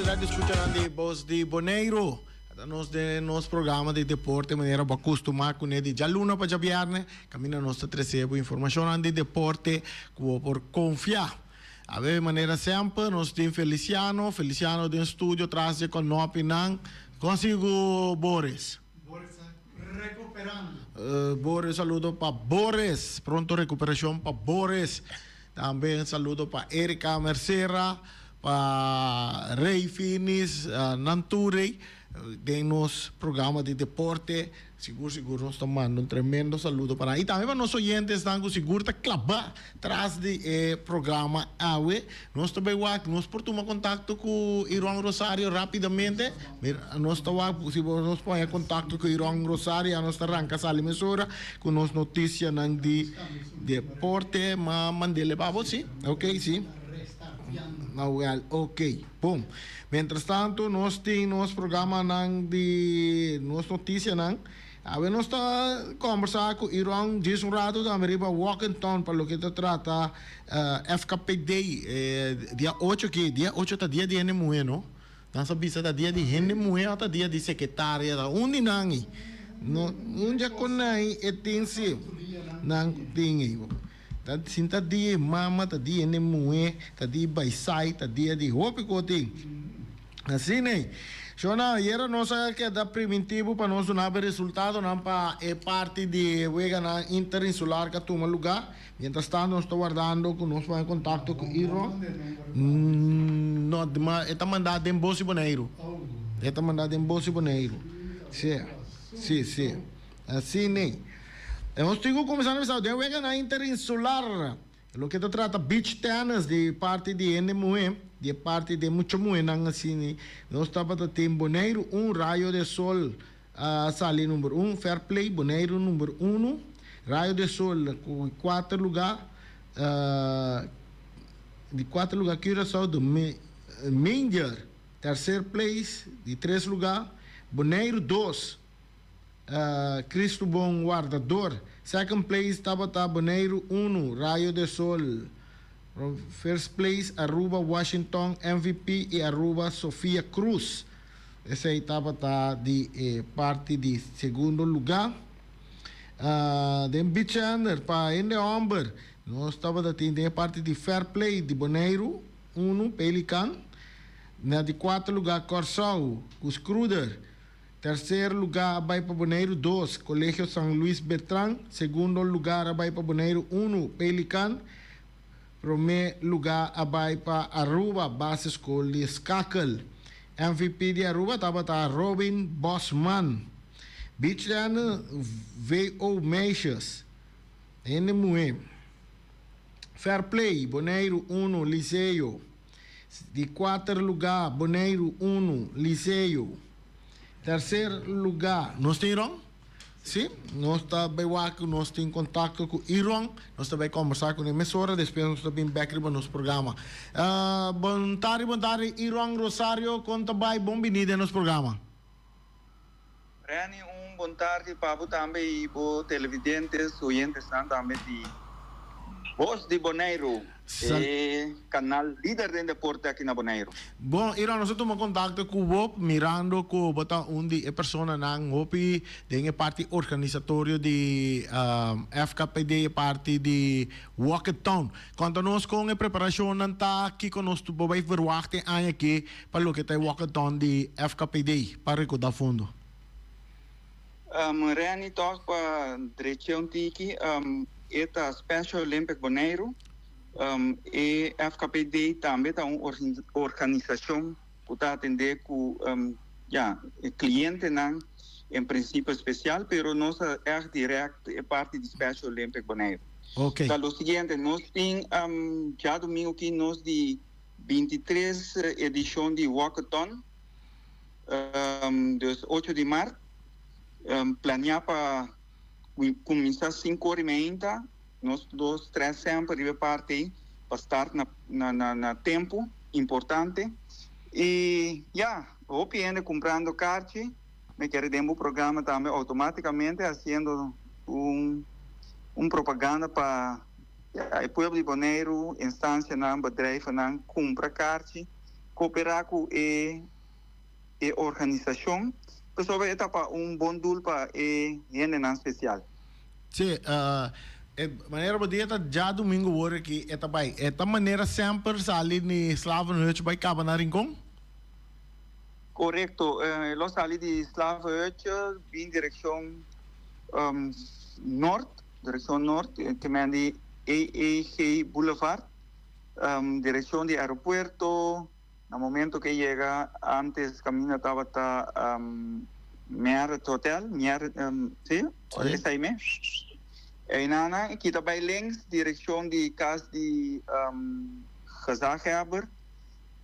tarde escuchando de Voz de Boneiro. Nos programa de deporte de maneira acostumar com ele de luna para viernes. Caminho nós recebemos informação de deporte por confiar. A ver, maneira sempre, nós temos Feliciano do estúdio, atrás de Conopi, consigo Boris. Boris recuperando. Boris, saludo para Boris. Pronto recuperação para Boris. Também saludo para Erika Mercera, para Rei Finis, Nanture, de nos programa de deporte. Seguro nós estamos mandando um tremendo saludo para aí. Também para nossos oyentes, estão seguro está clavar atrás do programa AWE. Nós também nós por tomar contato com o Iron Rosário rapidamente. Nós estamos, se nós põe contato com o Iron Rosário, nós arranca essa emissora com as notícias de deporte, mas mandele para você, ok, sim? Ok, bom. Mientras tanto, nós temos programa de nossas notícias, a ver, nós está conversando com o Iron diz rato também para Walkington, para o que se trata FKPD, dia 8 aqui, dia 8 está dia de Enemuê, não? Não sabia se está dia de Enemuê ou está dia de secretária, onde não é? Onde é que não é tem-se? Não tem. Sinta dia mama, tá dia Enemuê, tá dia Baisai, tá dia de Hopi Coting. Assim, né? Shona, era nossa que dá preventivo para nós dar resultado não para parte de wega na interinsular que toma lugar. Mientras tanto, nós estamos guardando com nós em contato com o Iro. Não, está mandado em Bolsa Boneiro. Está mandado em Bolsa Boneiro. Sim. Assim, né? Nós temos que começar a pensar, de wega na interinsular. O que se trata beach tennis de parte de NMUE, de parte de muito muenang assim, nós estamos em Boneiro, Raio de Sol, sali número 1, Fair Play, Boneiro número 1, Raio de Sol, com 4 lugares, de 4 lugares, Curaçao do Manger, terceiro place, de 3 lugares, Boneiro 2, Cristo Bom Guardador. Second place estava Boneiro 1, Raio de Sol. First place Aruba Washington MVP e Aruba Sofia Cruz. Esse aí estava de parte de segundo lugar. De Beach Under para Ende Omber. Nós estava de parte de Fair Play de Boneiro 1, Pelican. Na de 4 lugar Corsau, os Cruder. Terceiro lugar, Abai para Boneiro 2, Colégio São Luís Bertrand. Segundo lugar, Abai para Boneiro 1, Pelican. Primeiro lugar, Abai para Aruba, Base School de Skakel. MVP de Aruba estava Robin Bosman. Beachland, V.O. Meixas. NMUE. Fair Play, Boneiro 1, Liceu. De 4 lugar, Boneiro 1, Liceu. Terceiro lugar, nós temos Irão? Sim, nós estamos em contato com o Irão, nós também conversar com a emissora, depois nós estamos back no nosso programa. Bom tarde, Irão Rosário, conta bem, bom vindo no nosso programa. Rani, bom tarde para também e para televidentes, oyentes também de Voz de Boneiro. Canal líder de deporte aqui na Boneiro. Bom, Irão, nós estamos em contato com o Bob, mirando com onde a pessoa não hopi tem parte organizatória de FKPD, parte de Walkathon. Conta-nos com a preparação não está aqui conosco, vai verwachten aqui para o que é Walkathon de FKPD, para recordar fundo. Rani, toca para direção tiki, esta Special Olympic Boneiro. E FKPD também é uma organização que está atendendo com cliente em princípio especial, mas nós é direto é parte do Special Olympic Boneiro. Ok. Então, o seguinte, nós temos já domingo aqui nós de 23 edição de Walkathon, dos 8 de março, planear para começar 5h30. Nós dois, três sempre de parte para estar na tempo importante e o PN comprando carte me queremos o programa também automaticamente fazendo propaganda para o povo de Boneiro instância não bedrijf não compra carte cooperar com a organização, pessoa etapa bom doel para gente não especial. Sim, maneira bodia tá já domingo hora que eta bai. Eta maneira sempre sali ni Slavenhutch by Cabo na Rincon? Correcto. Los salí de Slavenhutch em direção norte, que me de AAG Boulevard, direção de aeropuerto. No momento que llega, antes camina estaba Mer Hotel, sim? Essa aí mesmo. E nana, aqui também links, direção de casa de Gezaghebber,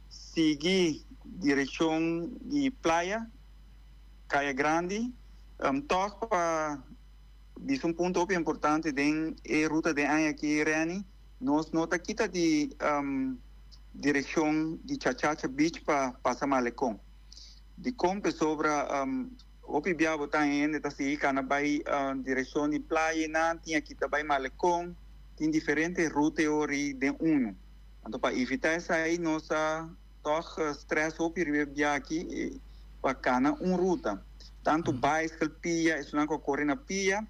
seguir direção de praia, Caia Grande, toch para diz ponto importante den ruta de aqui Reni, nós nota kita de direção de Chachacha Beach para passar Malecon. De compra sobre Opi biabo tá ainda tá se cana vai direção de praia na tinha aqui também Malecon, tem diferentes rutas ori de então para evitar essa aí nossa toch stress opi bia aqui para cana ruta tanto bicycle pia isso não corre na pia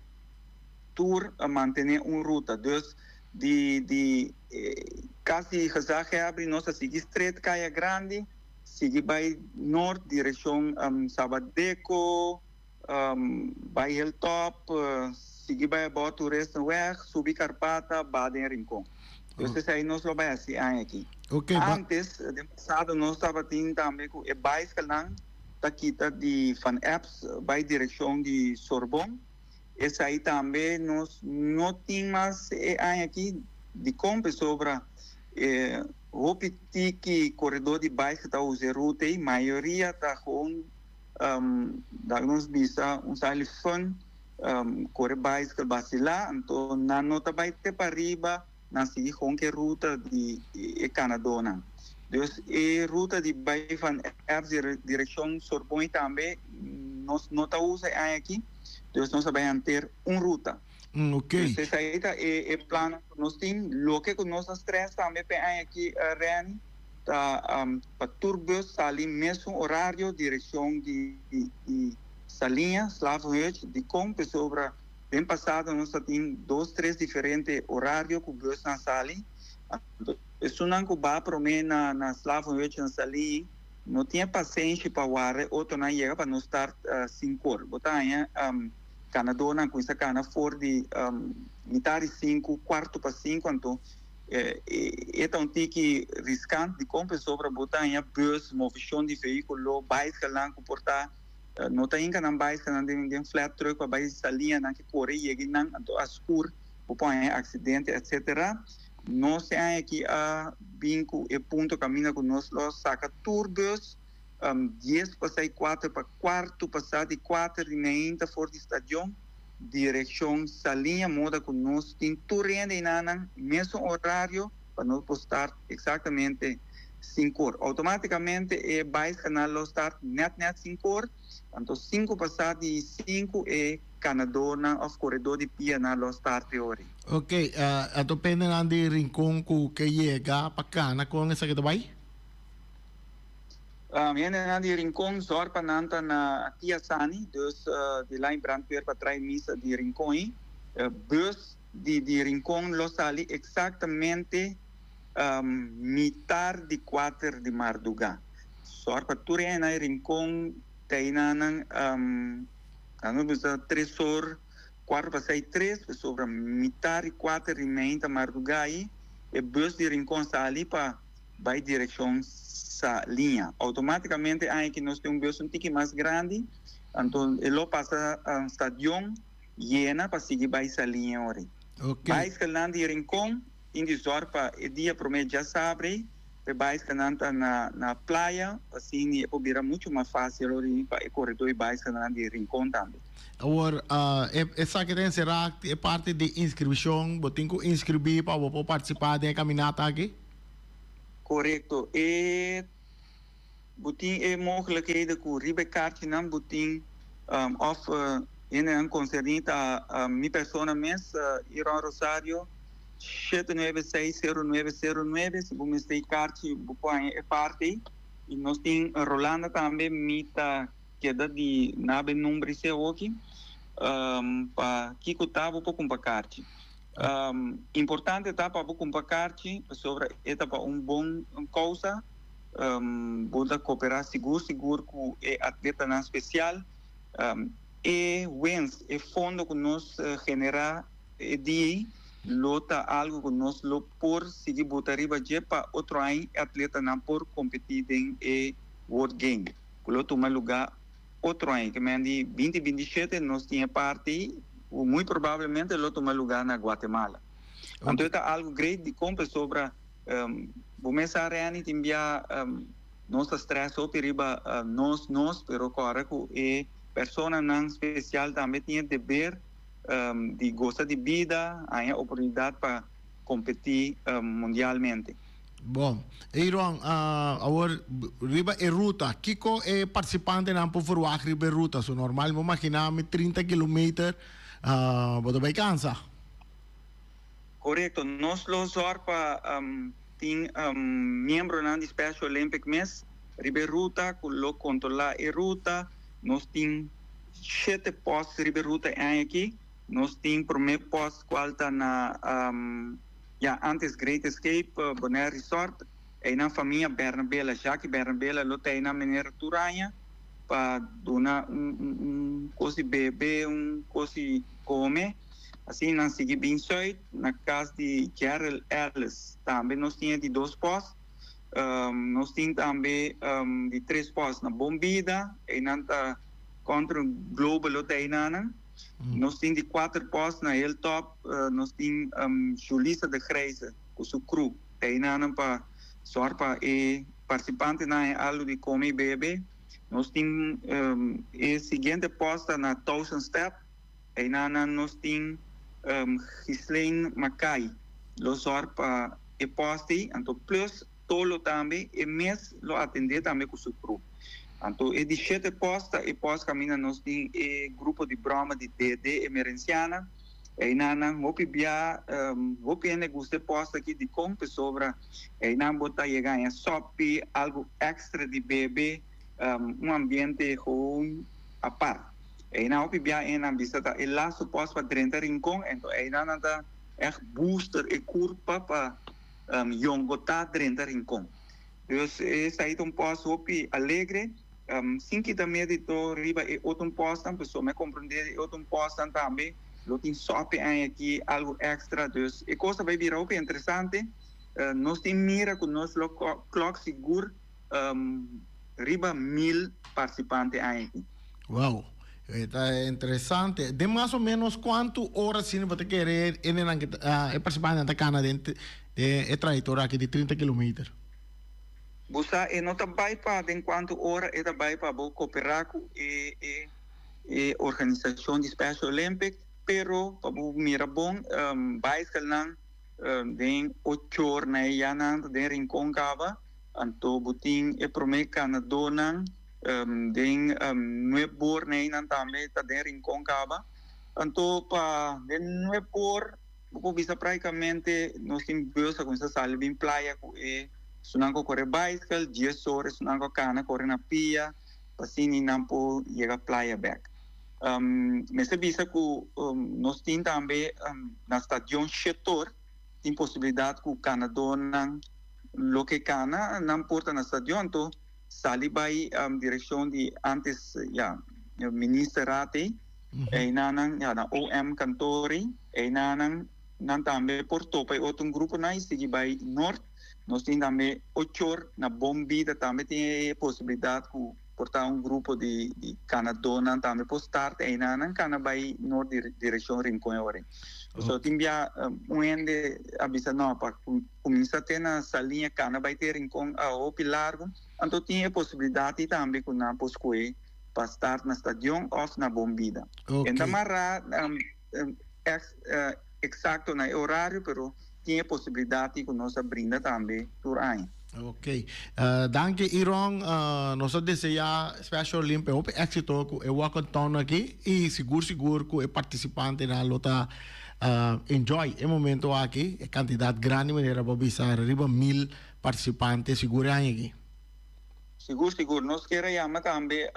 tour a manter ruta dus de quase Gezaghebber nossa seguir straight Caia Grande seguir by norte, direção Sabadeco, by Hilltop, seguir by Boto, Restenweg, subir Carpata, Baden Rincon. Então, aí nós lo vai assim aqui. Okay, antes, de passado, nós estava tendo também com o bicycle da quita de Van Apps, by direção de Sorbonne. Esse aí também nós não tínhamos aqui de compra sobre o que corredor de bike está usando ruta e maioria está com nos visa sale fun corre bicycle vacilar então na nota vai ter para arriba na seguir com que ruta de Canadona então a ruta de bike van Apps direção Sorbonne também nós nota usa aqui então nós vamos ter ruta. Okay. Então, aí tá o plano que nós temos, o que nós três também aqui, Reni, tá para turbos, ali mesmo horário, direção de Salinha, Slavenhutch, de compra sobre, bem passado, nós temos 2, 3 diferentes horários que o bus na Salinha. Isso não que vai para mim na Slavenhutch, na Salinha, não tinha paciência para o ar, outro não ia para nós estar 5 horas. Botar aí, Canadona com essa cana for de metade 5, quarto para 5, então é um tique riscante de compra sobre botar em bus, movição de veículo, bicycle lá comportar, não tem que não bicycle não tem flat truck para bicycle linha não que corre e que não então escuro, põe acidente etc. Nós tem aqui a binco e ponto caminha com nós lá saca turbos 10 passar 4 para quarto, passar de 4 e meia fora do estádio, direção Salinha, moda que nós temos tudo ainda mesmo horário, para nós postar exatamente 5 horas. Automaticamente, vai canal lo start net 5 horas, então 5 passar de 5 é Canadona, of corredor de pia na lo start hoje. Ok, depende de Rincon que chega para cá, com essa que vai? Yan na di Rincon, zorpa nanta na Tia Sani, dus de lá em Brandweer para trás missa de Rincon, bus de Rincon lo sali exatamente metade de 4 de Marduga. Zorpa ture na Rincon, tem na 3 horas, 4 para 6, 3, sobre metade de 4 de meia Marduga aí, e bus de Rincon sali para vai direção essa linha. Automaticamente, aí que nós temos um bus um tique mais grande, então ele passa a estação llena para seguir para essa linha. Okay. Vai escalando de Rincon, em Zorpa, o dia promete já sabe, vai escalando na praia, assim, é muito mais fácil para o corredor e vai escalando de Rincon também. Agora, essa que tem será parte de inscrição, botem que inscrever para participar da caminhada aqui? Correto. E buting mogelijkheden ku ribe kaartje nam buting of in een concernit a mi persona mes Iran Rosario 7960909 se bu mistake kaartje bu point e parte E nós tem Rolanda também, mita queda de nabe número se aqui, para que tava para comprar carte. Importante tá para comprar carte sobre etapa bom causa, pode cooperar seguro com o atleta na especial, e wens e fundo que nós genera de lota algo que nós lo por seguir botar riba je para outro ano atleta não por competir em World Game. Que lo toma lugar outro ano, que mendi 2027 nós tinha parte, muito provavelmente lo toma lugar na Guatemala. Então é algo grande de compra sobre começar a enviar nossa stress ou periba nós, pero agora que persona não especial também tinha dever de gostar de vida, há a oportunidade para competir mundialmente. Bom, Iron, agora, riba e ruta, Kiko é participante na por forward riba e ruta, so normal, vamos imaginar 30 km, você vai cansar? Correto, nós los orpa tem membro na Special Olympic Mes, riba e ruta, que lo controla e ruta, nós tem 7 postos riba e ruta aqui, nós tem primeiro posto qual está na antes Great Escape, Bonaire Resort, e na família Bernabela, já que Bernabela lo tem na maneira Turanha, para donar coisa bebê, coisa comer, assim nós seguimos bem sóid, na casa de Gerald Ellis, também nós tínhamos de 2 postos, nós tínhamos também de 3 postos na Bombida, e na contra o Global lo tem na nós temos de 4 postos na Hilltop, nós temos Julissa de Grijze, com seu crew, tem para sorpa e participante na algo de comer e beber. Nós temos o seguinte posto na Thousand Step, e nós temos Ghislaine Mackay, lo sorpa e posti, então plus tolo também, e mês lo atender também com seu crew. Então, é de 7 postos, e pós caminha nós temos grupo de broma de DD emergenciana, e nana, vou negociar posto aqui de compra sobre, e nana botar chegar em sopi, algo extra de bebê, ambiente ruim a par. E nana, na visita, e lá suposto para 30 rincão, então, e nana da booster e curva para botar 30 rincão. Então, esse aí é posto alegre, que também de riba e outro posto, a pessoa me compreender outro posto também, lo tem só aqui algo extra, então a coisa vai virar interessante, nós tem mira que nós lo clock seguro riba 1000 participantes aqui. Wow, está interessante. De mais ou menos quantas horas você vai querer participar da cana de trajetória aqui de 30 km? Busa não trabalha para enquanto hora é trabalha para cooperar com a organização de Special Olympic, pero para mira bom bicycle não tem 8 horas na yana de rincão cava, então butim é primeiro Canadá não tem 9 horas na yana também tá de rincão cava, então para de 9 horas vou bisa praticamente nós temos bolsa com essa sala bem praia com sunango corre bicycle, 10 horas sunango cana corre na pia, pasini nampo chega playa back. Nessa visa que nós temos também na estação Chetor, tem possibilidade que o Canadá não lo que cana não porta na estação, então sali vai direção de antes ministro Rate, e na OM Cantori, e na também portou para outro grupo na sigi vai norte. Nós temos também 8 horas na Bombida, também tem possibilidade de portar grupo de Canadá, também por start, e na Canadá vai na direção Rincón. Então, tem ende avisa não, para começar a ter na salinha Canadá vai ter Rincón ao largo, então tem possibilidade também com na Poscoe para start na estação ou na Bombida. Então, marra exato na horário, pero tinha possibilidade que nós brinda também durante. Ok. Danke, Iron. Nós desejamos Special Olympic o éxito com o Wakaton aqui e seguro que o participante na luta enjoy o momento aqui. A quantidade grande maneira para visar arriba 1000 participantes seguro aqui. Seguro. Nós queremos chamar também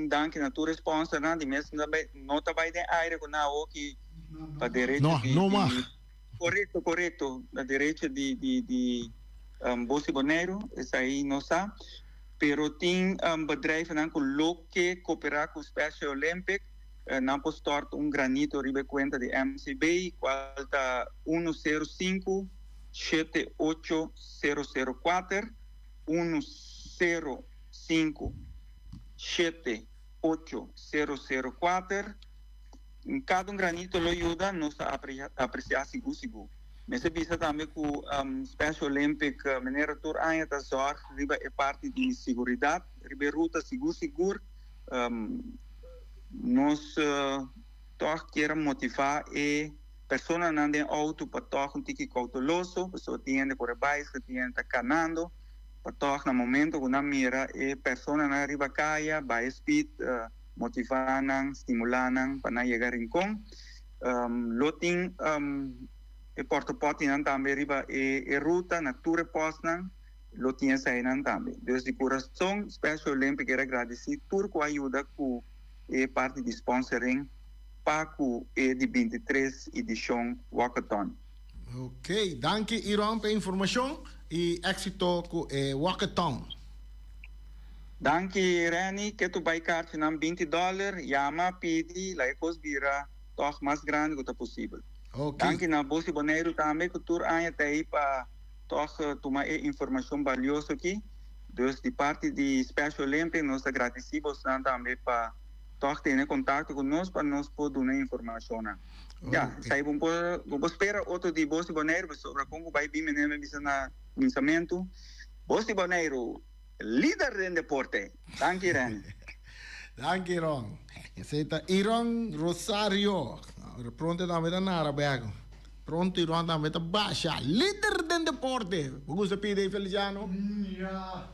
danke na tua resposta, né? De mesmo também, não tá de aire com a que para direito Não, mas. Correto. A direito de Bossi Boneiro, isso aí não sabe. Pero tem bedrijf que loke cooperar com o Special Olympic, não pode tornar granito ribe conta de MCB, qual está 105 78004 105 78004. Cada granito lo ajuda nos a apreciar seguro. Mas visa também que o Special Olympic maneira tour anja ta zorg riba é parte de seguridade, riba ruta seguro. Nós toch queremos motivar e pessoa não tem auto para toch tique cauteloso, pessoa tiene por baixo, que tiene tá canando, para toch no momento que na mira e pessoa na riba caia, by speed, motivanan, estimulan para chegar em com. Loting e porta-potty também riba e ruta na tua posta lo tinha saído também. Deus de coração, Special Olympic quero agradecer tudo que ajuda com e parte de sponsoring para o de 23 edição Walkathon. Ok, danke Iran pela informação e éxito com o Walkathon. Danke Rani, que tu vai carte na $20, chama, pede, lá é cosbira, toch mais grande que possível. Okay. Danke na Bossi Boneiro também que tu anja aí para toch tomar informação valiosa aqui. Dus de parte de Special Olympic nós agradecemos também para toch ter contato conosco para nós poder dar informação. Já, sai vamos esperar outro de Bossi Boneiro sobre como vai vir menino na lançamento. Bossi Boneiro, líder do deporte. Danke Iran. Danke Iran. Aceita Iran Rosario. Pronto também tá na área, pronto Iran também tá baixa. Líder do deporte. Vamos pedir Feliciano? Ja,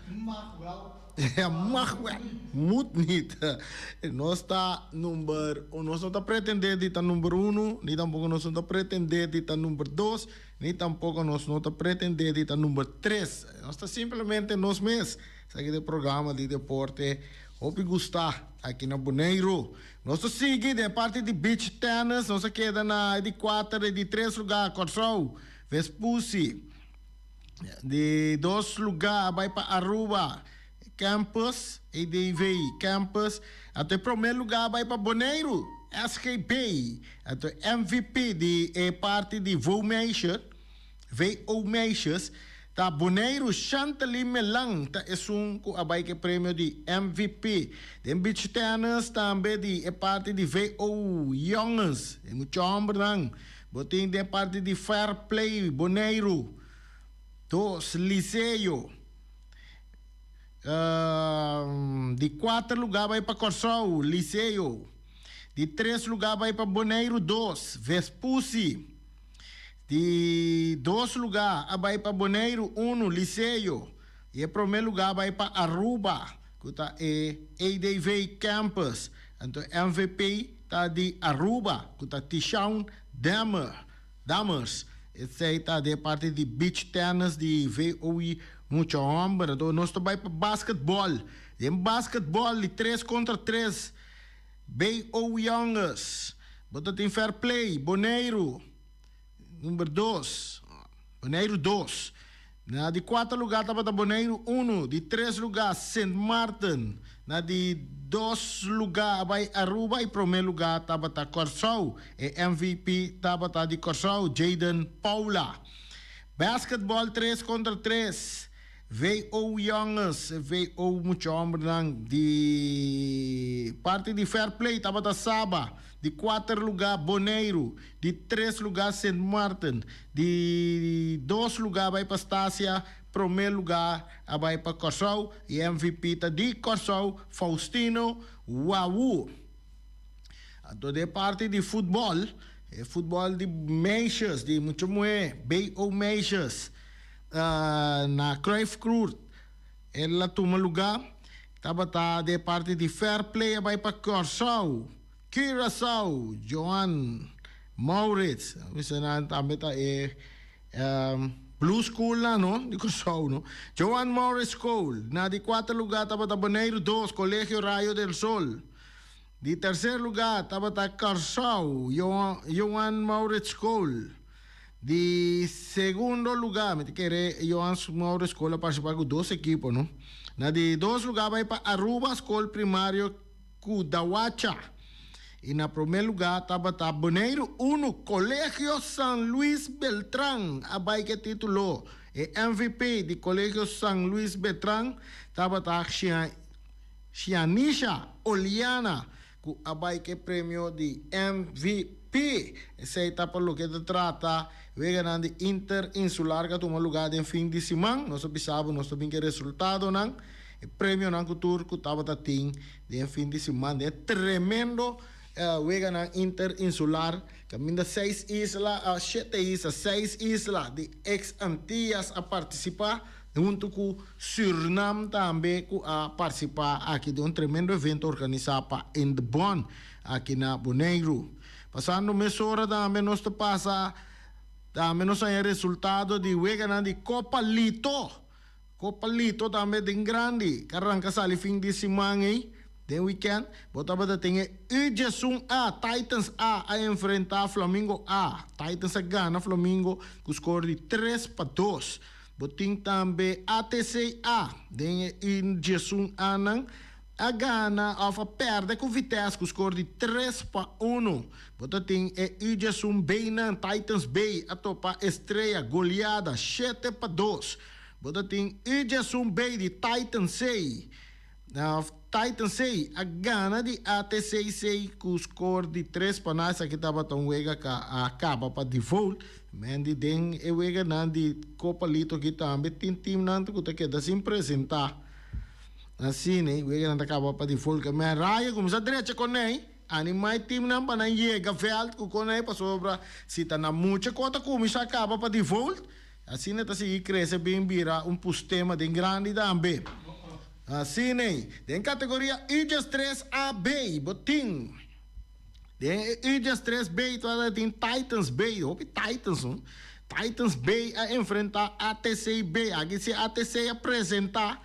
mag wel. Ja, mag wel. Moet niet. Nós está número, nós não está pretendendo de estar número 1, nem tampouco nós não está pretendendo de estar número 2, nem tampouco nós não está pretendendo de estar número 3. Nós está simplesmente nós mesmos. Aqui do programa de deporte. Hope gostar aqui na Boneiro. Nós seguimos de parte de beach tennis, nós queda na de 4 e de 3 lugares, Corsol, Vespucci. De 2 lugares vai para Aruba, Campus, e de VI Campus. Até o primeiro lugar vai para Boneiro, SKP. Até MVP de parte de VO Measures. Tá Boneiro Chantalí Melang tá é abay que prêmio de MVP. De beach tennis também de parte de VO Youngers. É muito homem não. Botem de parte de Fair Play Boneiro. 2 Liceu. De 4 lugar vai para Corsol, Liceu. De 3 lugar vai para Boneiro 2, Vespucci. De 2 lugar vai para Boneiro 1, Liceu. E o primeiro lugar vai para Aruba, que está ADV Campus. Então MVP está de Aruba, que está Tishon Damers. Esse aí está de parte de beach tennis de VOI, muito homem. Então nós também para basquetebol. Em basquetebol de 3 contra 3, VO Youngers. Bota tem Fair Play, Boneiro. Número 2, Boneiro 2. Na de 4 lugar estava Boneiro 1. De 3 lugar, St. Martin. Na de 2 lugar, vai Aruba. E primeiro lugar estava Corsol. E MVP estava de Corsol, Jaden Paula. Basketball 3 contra 3. VO Youngers, VO muito homem. De parte de Fair Play estava Saba. De 4 lugar, Boneiro. De 3 lugar, St. Martin. De 2 lugar, vai para Estácia. Primeiro lugar, vai para Corsol. E MVP está de Corsol, Faustino Wawu. Então, de parte de futebol, futebol de meixas, de muito moe, B.O. Meixas. Na Cruyff Cruz, ela toma lugar. Estava de parte de Fair Play, vai para Corsol. Curaçao, Joan Maurits, também está Blue School na, no? Di ko saw, no? Joan Morris School. Na di 4 lugar, taba Bonaire 2, Colegio Rayo del Sol. Di tercer lugar, taba Carsao, Joan Morris School. Di segundo lugar, me quiere Joan Morris School a participar con 2 equipos, no? Na di 2 lugar, vai para Aruba School Primário Cudawacha. E na primeiro lugar estava Bonaire 1, Colégio San Luis Beltrán, a vai que titulou. E MVP de Colégio San Luis Beltrán estava Xianisha Oliana, com a vai que prêmio de MVP. Esse aí está por lo que se trata, ganhando de Interinsular, que toma lugar em fim de semana. Nós sabemos, nós sabemos que resultado não. O prêmio não que turco estava de fim de semana. É tremendo. Wega interinsular, caminda 6 islas, 7 islas, 6 islas de ex-Antillas a participar, junto com Suriname também a participar aqui de tremendo evento organizado para Indebon, aqui na Bonaire. Passando mês hora também nós passa, também nós tem resultado de Wega de Copa Lito. Copa Lito também de grande, que arranca sali fim de semana aí. De weekend, botava tem Ijesum A, Titans A enfrentar Flamengo A. Titans a gana Flamengo com score de 3-2. Botin também ATC A, tem Ijesum A não. A gana a perde com Vitesse com score de 3-1. Bota tem Ijesum B não, Titans B a topa estreia goleada 7-2. Bota tem Ijesum B de Titans C. Titan 6, a gana de ATC 6 com score de 3 para nós, aqui estava tão wega que acaba para default, mas de den e wega nan de Copa Lito aqui também tem time nan que queda sem apresentar, assim né, wega nan acaba para default, mas raia como se direita com ele, animai time nan para não chega veld com ele para sobra, se tá na muita conta como isso acaba para default, assim né tá se cresce bem vira postema de grande também. Assim, né? Tem categoria IJAS 3AB, botim. Tem IJAS 3B, tem Titans B, Titans, Titans B a enfrentar ATC B. Aqui se ATC apresentar,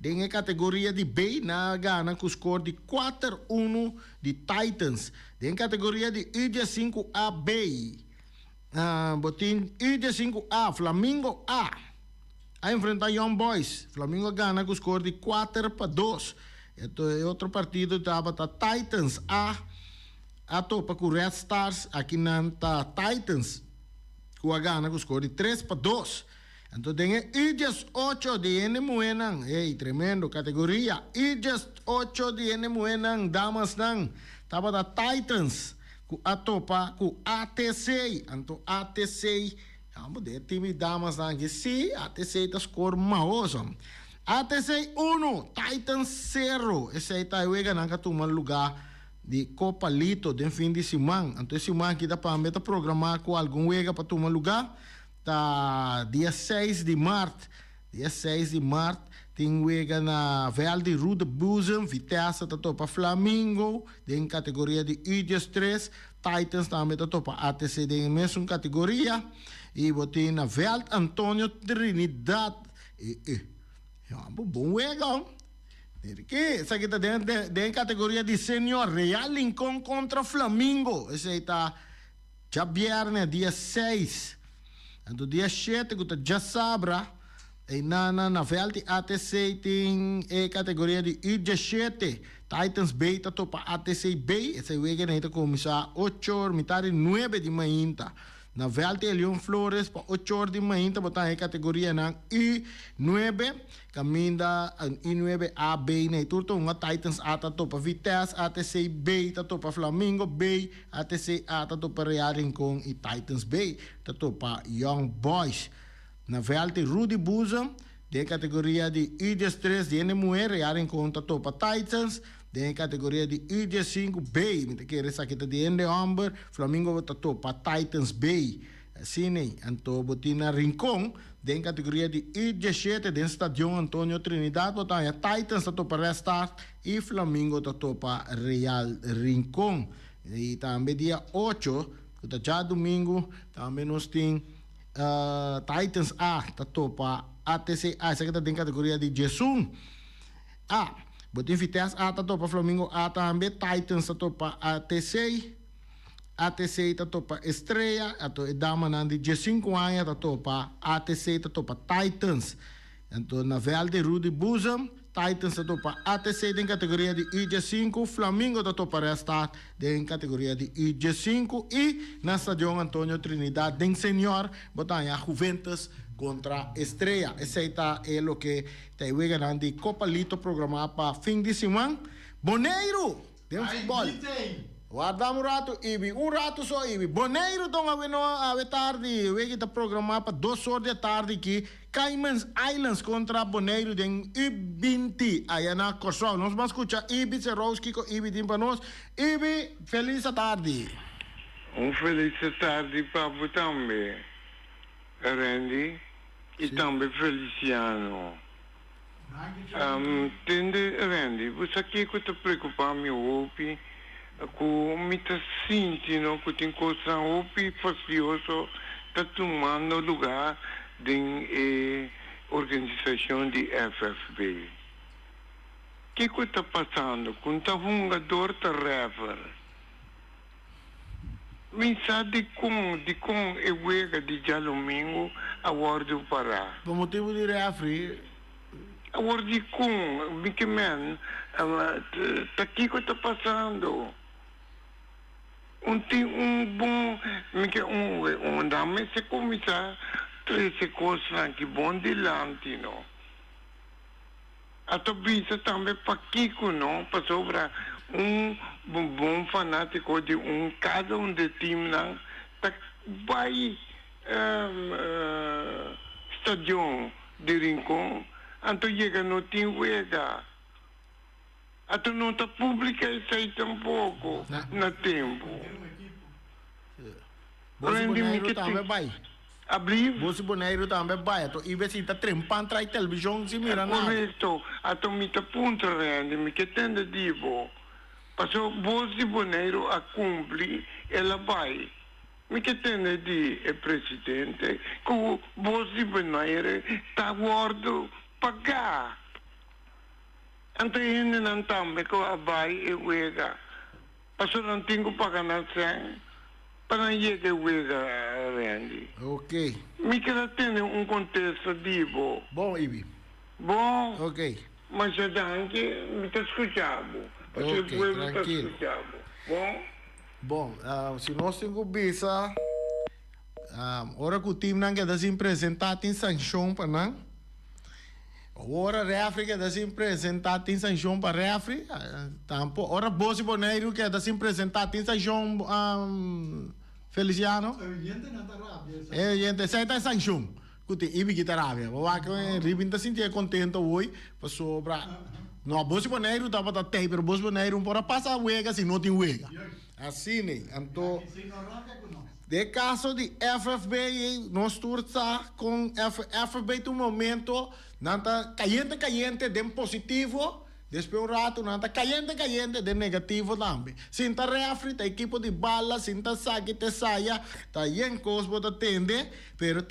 tem a categoria de B, na gana com score de 4-1 de Titans. Tem categoria de IJAS 5AB. Botim IJAS 5A, Flamengo A. A enfrentar Young Boys. Flamengo gana com score de 4-2. Então, é outro partido estava Titans a topa com Red Stars. Aqui não está Titans com a gana com score de 3-2. Então tem IJAS 8 de Nemuenang. Ei, tremendo categoria. IJAS 8 de Nemuenang. Damas nang. Estava Titans com a topa com ATC. Então ATC vamos de time damas aqui. Sim, ATC está score maoso. ATC 1, Titans 0. Esse aí está ganhando toma lugar de Copa Lito de fim de semana. Então, esse semana aqui dá para meta programar com algum wega para tomar lugar. Tá dia 6 de março. Dia 6 de março tem wega na Velde Rude Busen, Vitesse tá topa Flamengo, em categoria de IJAS 3. Titans também tá topa ATC em mesma categoria. E botei na Velde Antônio Trinidad. É um bom wega. Essa aqui está dentro da categoria de senior Real Lincoln contra Flamengo. Esse aí está já viernes, dia 6. Então, dia 7, que já sabra. E na Velde ATC tem a categoria de IJAS 7. Titans B está topa ATC B. Esse aí está começar 8 horas, metade 9 de manhã. Na Velde Leon Flores, para 8 horas de manhã, botar a categoria na I9, caminda I9AB, né? Tudo uma Titans A tá topa Vitesse, ATC B tá topa Flamengo B, ATC A tá topa Real Rincon e Titans B tá topa Young Boys. Na Velde Rudy Busa, de categoria de IJAS 3 de NMUE, Real Rincon tá topa Titans. De categoria de IJAS 5B, que essa aqui de Ende Amber, Flamengo tá topa Titans B. Assim, né? Então, botina Rincon, de categoria de IJAS 7, de Estadio Antônio Trinidad, botar Titans tá topa Restart e Flamengo tá topa Real Rincon. E também dia 8, que tá já domingo, também nós tem Titans A, tatopa ATC A, essa que está em categoria de Jesum A. Botin Vitesse A, tatopa Flamengo A também, Titans tatopa ATC, ATC tatopa Estrela, ato dama nandi J5 anos tatopa ATC tatopa Titans. Então na Velde Rudy Buzam, Titans tatopa ATC em categoria de IG5, Flamengo tatopa Restart em categoria de IG5 e na Stadion Antônio Trinidad em Senhor, botanha Juventus contra Estrela. Esse é o que está jogando de Copa Lito programada para fim de semana. Boneiro, tem futebol. Guardamos um rato, Ibi. Um rato só, Ibi. Boneiro, estão a tarde. O que está programado para 2 horas da tarde aqui. Caymans Islands contra Boneiro em U20. Aí na Corsol. Nós vamos escutar Ibi Serowski com Ibi para nós. Ibi, feliz tarde. Feliz tarde para você também, Randy. E também Feliciano. Tende, Randy, você aqui que está preocupado, meu opi. Com muita gente, não, que tem coisa opi fastidioso, está tomando lugar da organização de FFB. O que está passando? Com o jogador da Rever, me sabe de como é o de Jalomingo a hora do Pará. Por motivo de refri. A hora de como, que man, tá aqui que está passando. Bom, dame se começar 13 coisas que bom delante, não. A tua também para Kiko, não, para sobrar bom fanático de cada de time, não, tá vai estadião de Rincón, então chega no time wega. Até não está pública isso aí tampouco, no tempo. Você Boneiro também vai. Abrir? Você Boneiro também vai. Então, e você está trempando atrás da televisão, se mira nada. Correto. Até me está ponto, Randy, me que tende divo. Passou você Boneiro a cumprir, ela vai. Me que tende de presidente, que você Boneiro está guardo pagar. Então, hindi nang tambe ko abay iwega. Paso nang tingko pa ka na siyang panayega iwega, Randy. Ok. Mi kaya tiene contexto divo. Bom, Ibi. Bom. Ok. Mas eu danke, me te escuchavo. Ok, tranquilo. Bom? Bom, se nós temos visa, ora que o time não quer se apresentar em sanção para não. Ora refri que está se apresentado em São João para refri, tampouco. Ora Bosi Boneiro que está se apresentado em São João, Feliciano. Gente, sai da São João. Kuti ibi kita rabia. Bawa que ribin está sentir contento hoje, para sobra. Não, Bosi Boneiro estava a ter, mas Bosi Boneiro não pode passar uega se não tem uega. Assim, né? Então, de caso de FFB, nós estamos com FFB no momento, nada caliente de positivo, depois rato, nada caliente de negativo também. Sinta refri, a equipe de bala, sinta saque, te saia, tá em cosmo da tende, pero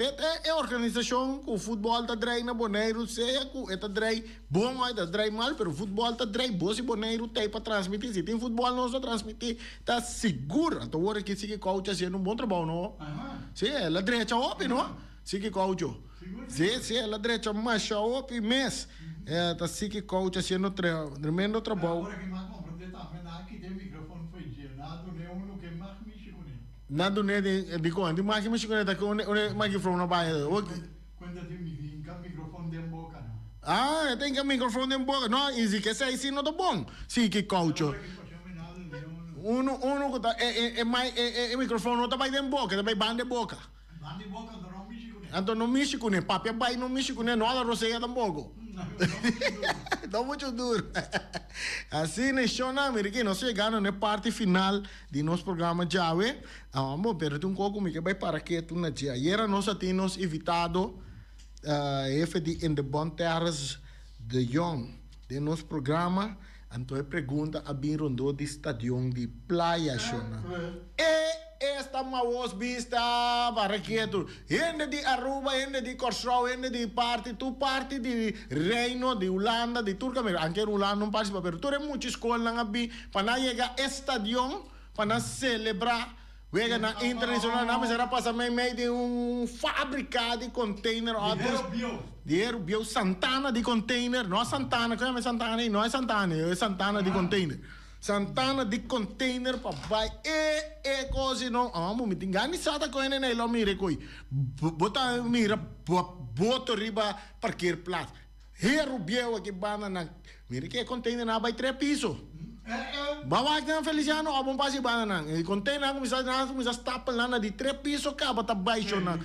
é organização que o futebol tá drei na Boneiro, seja que tá drei bom, tá drei mal, pero o futebol tá drei bom se Boneiro tem para transmitir, se tem futebol não só transmitir, tá seguro, então agora que sigue coach fazendo bom trabalho, não? Sim, ela direita open, não? Sigue coach. Sim, ela direita mais open, mas tá sigue coach fazendo tremendo trabalho. Agora que mais completamente aqui tem microfone foi gerado, né? Um que mais me chegou. Nado ne de quando mais me chegou da com o microfone na baia. Quando tem microfone de boca, não. Ah, tem que microfone de boca. Não, easy que sai sim não tá bom. Sigue coach. Uno que tá é microfone não tá bem de boca, tá bem bande boca. Bande boca não me chegou. Então não me chegou, né? Papia vai não me chegou, né? Não a roceia tampouco. Não muito duro. Assim, né, Shona, americano, nós chegamos na parte final de nosso programa Jawe. Vamos perder um pouco, me que vai para que tu na dia. E era nós tínhamos evitado FD in the Bon Terras de Young de nosso programa. Então, pergunta a bem rondou de estadião de Playa, Shona. esta mawos vista barraqueto. Ende de Aruba, ende de Corsau, ende de parte, tu parte de Reino, de Holanda, de Turca, anche in Holanda non participa, pero tu re muitas escolas na abi, para llegar estadion, para celebrar. Wega na internacional namin será passa meio de fábrica de container dinheiro bio Santana de container, não Santana, como é Santana, não é Santana, é Santana de container. Santana de container papai coisa não, me engani sada com ele não mire coi. Bota mira boto riba parquear plaza. Hero bio aqui banana. Mire que container na vai 3 pisos. Bawa na Feliciano, abong pasi ba na nang. Container ako misa stapel na di 3 piso ka bata baisyo na.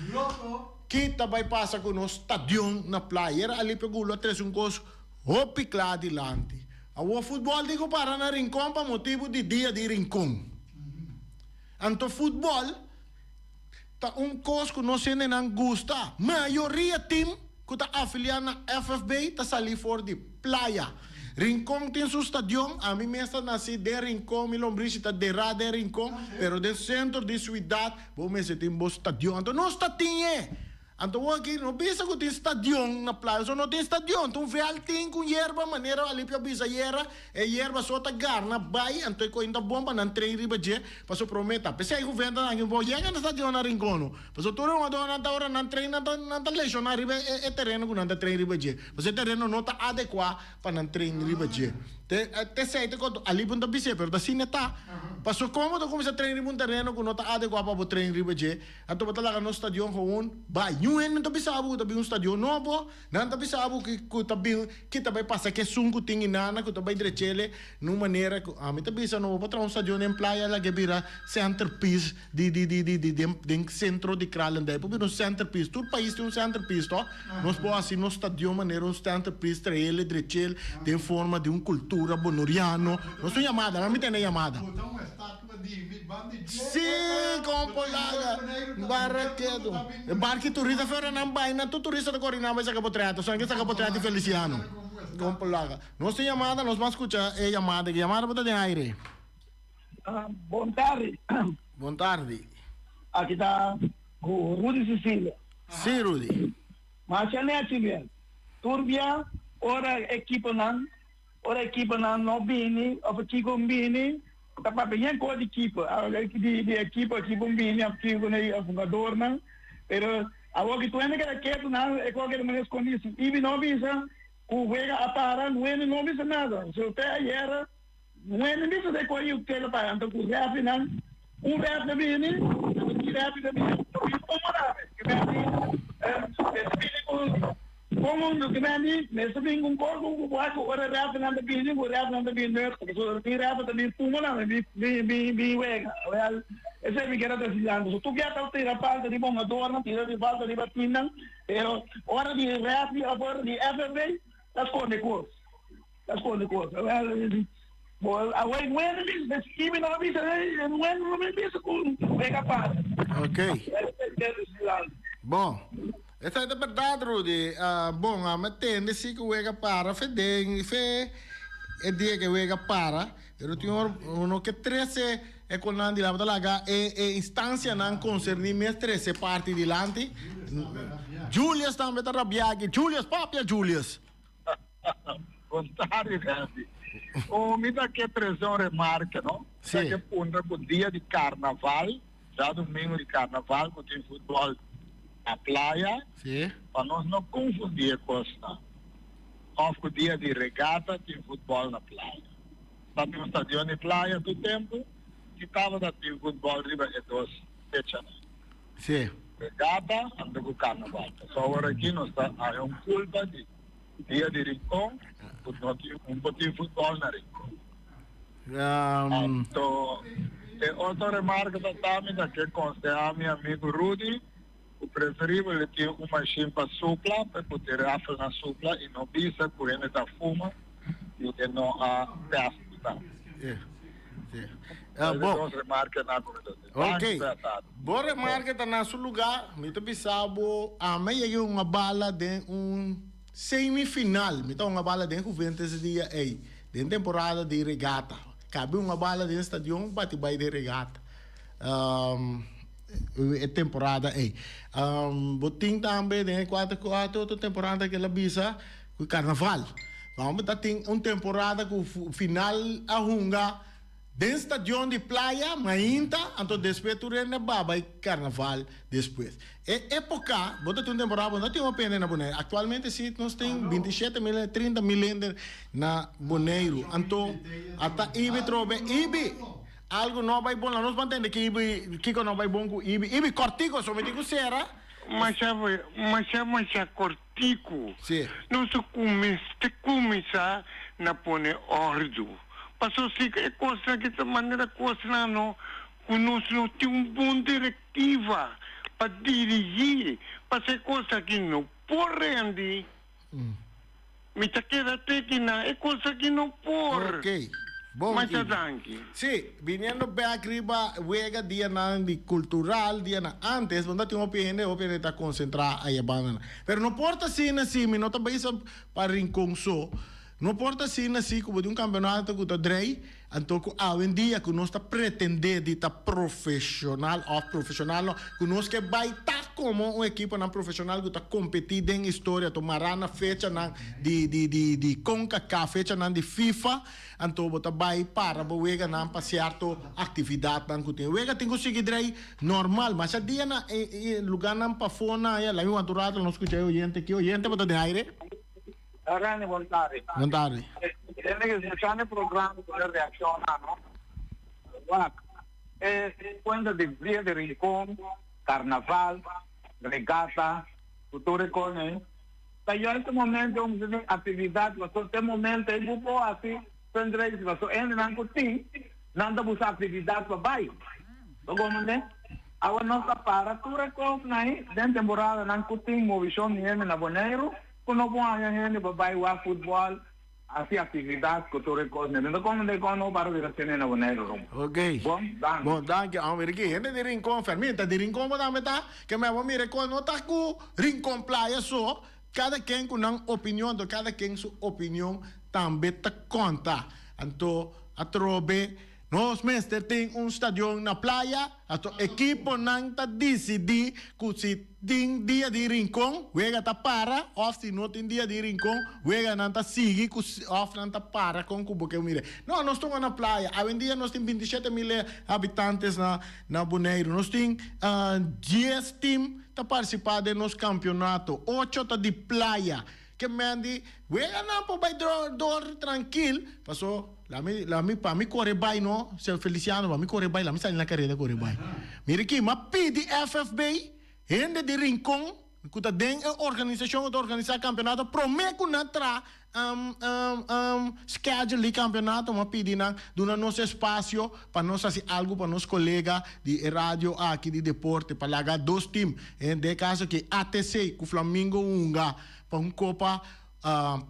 Kita bay pasa ko no stadion na player ali pegulo tres un cos hopicla dilante. Awo football di ko para na rincon pa motivo di dia di rincon. Anto football ta un cos ko no sene nang gusta. Mayoría team ko ta afiliar na FFB ta sali for di playa. Rincón tem su stadion, a mí me está nasci de Rincón, mi lombriz está de ra de Rincón, pero del centro de ciudad, vos me tem bo stadion, então não está tinha. Então aqui não pensa que tem stadion na praia, só não tem stadion, então vê alting com yerba, maneira ali para bisa yerba só tá garna, vai, então com ainda bomba não trem riba je, passo prometa, pensei que o vento não vou chegar no stadion na Rincón, passo tudo uma dona na hora não trem não tá leisure na riba é terreno com não tá trem riba je, passo terreno não tá adequado para não trem riba je. Te sei que ali pun tá bisa, pero da sine tá. Passo cômodo como se trem riba terreno com não tá adequado para trem riba je, então bota lá no stadion com vai, não tá bisa abu tabi stadion novo, não tá bisa abu que tabi kita vai passar que sungo tingi nana que tabi drecele numa maneira que a mim tá bisa novo para stadion em praia lá que vira centerpiece de centro de Kralendijk, porque no centerpiece, todo país tem centerpiece, tá? Nós pode assim no stadion maneira centerpiece trele drecele tem forma de cultura bonoriano. Não sou chamada, não me tem chamada. Sim, compolaga, barraquedo. Barque turista fora não vai, não tu turista da Corina vai sacar potreato, só que sacar potreato Feliciano. Compolaga. Não sei chamada, nós vamos escutar a chamada, que chamada bota de aire. Boa tarde. Boa tarde. Aqui está o Rudy Cecília. Sim, Rudy. Mas é assim mesmo. Turbia, ora equipa não, não bini, ou equipa bini, tá para bem com a equipa, de equipa bini, a equipa o jogador não, pero agora que tu ainda quer não, é qualquer maneira condição. E não visa, o joga a para, não visa nada. Se o pé era, não visa de coisa o que para, então o rap não, rap da bini, o rap da bini, como no que vem, nesse bem com corpo, o buraco, o rap não bini, o rap não bini, o rap também puma não, bem wega. Esse é o que era decisão. Se tu quer ter a parte de bom adorno, tira de falta de batina, pero hora de rap, hora de FB, das coisas curso. Well, away when this even of this and when this pega parte. Ok. Bom, essa é a verdade, Rudy. Bom, a matende se que o para, fedeng, é dia que o para, pero tinha uno que 13 é com nandi lá talaga instância não concerni mais 13 parte dilante. Julius também tá rabiagi. Julius, papia Julius. Contrário, grande. O me dá que trezão remarca, não? Sim. Que punta o dia de carnaval, já domingo de carnaval, que tem futebol na praia, Sim. para nós não confundir a coisa. O dia de regata, tem futebol na praia. Está tem um estadião de praia do tempo, que estava da tem futebol riba e dois fechas. Sim. Regata, anda com carnaval. Só agora aqui nós está a um culpa de dia de Rincón, um pouquinho futebol na Rincón. Então, outra remarca da Tâmida, que consta a meu amigo Rudy, o preferível ele tinha uma chimpa supla, para poder rafar na supla e não pisa, correndo da fuma, e que não há gasto. Bom, remarca na comunidade. ok. Boa remarca está na seu lugar, me tô pensando, amanhã uma bala de semifinal, me uma bala de Juventus dia aí, de temporada de regata. Cabe uma bala de estadião, bate-vai de regata. temporada aí. Botin também tem 4 outra temporada que ela bisa com carnaval. Vamos ter uma temporada com final a hunga dentro stadion de praia, mainta, então depois tu rende baba e carnaval depois. Época, bota tu temporada, não tem uma pena na Bonaire. Atualmente sim, nós tem 27 mil, 30 mil na Bonaire. Então, até Ibi trobe, Ibi, algo não vai bom, nós mantemos que Ibi, Kiko não vai bom com Ibi. Ibi cortico, somente com Sera. Mas é cortico. Sim. Nós começar na pôr ordem. Passou se é coisa que de maneira coisa não tem uma boa diretiva para dirigir, para ser coisa que não por rende. Me tá querendo até que não é coisa que não por. Ok. Bom, mas danke. Sim, vindo bem arriba, wega dia na de cultural, dia na antes, quando tinha o PN está concentrado aí a banana. Pero não importa assim, me não também isso para rincão só. Não importa assim, como de um campeonato que está drei, então hoje em dia que nós está pretendendo de estar profissional, que nós que vai estar como uma equipe não profissional que está competindo em história, tomar na fecha de CONCACAF, fecha de FIFA, então você vai para o não passear a atividade que tem. O tem que seguir drei normal, mas a dia na lugar não para fora, lá em Anturado, nós escutamos o gente para de aire. Rani, vontade. Vontade. Nel programma per reazione, no? Guarda, quando di via di rincon, carnaval, regata, tutto ricordo, tayo ito momento yung aktividad, so te momento ay bupo asi fundraise, so nang kuting, nanda bu sa aktividad pa bay. So gomande, awan no sa para tu record na den temporada nang kuting movision ni na Bonaire. Kuno po ang yan babay wa football así actividad que tú recoges. No como de cono para dirección na Bonaire. Ok. Bom, danke. Ang mergi gente de rincón fermenta de rincón mo dame ta que me vou mire con no ta ku rincón playa so cada quien con una opinión, cada quien su opinión también te conta. Anto atrobe nós mestre tem stadion na playa, ato equipo nang ta decidi ku si ding dia di rincón, wega ta para, of si no tin dia di rincón, wega nang ta sigi ku of nang ta para con kubo que mire. No, nós estamos na playa. Hoje em dia nós temos 27 mil habitantes na Bonaire. Nós temos 10 times ta participar de nos campeonato, 8 ta di playa. Que mendi, wega na po by dor tranquil, passou para mim corre bem, não? Se Feliciano, para mim corre bem, lá me sai na carreira corre bem. Mira aqui, mas pede FFB, gente de rincão, que está dentro da organização que organiza campeonato, promete que não terá schedule de campeonato, mas pede na do nosso espaço para nós fazer algo para nossos colegas de rádio aqui de deporte, para largar 2 times. De caso que ATC, com o Flamengo Unga, para uma Copa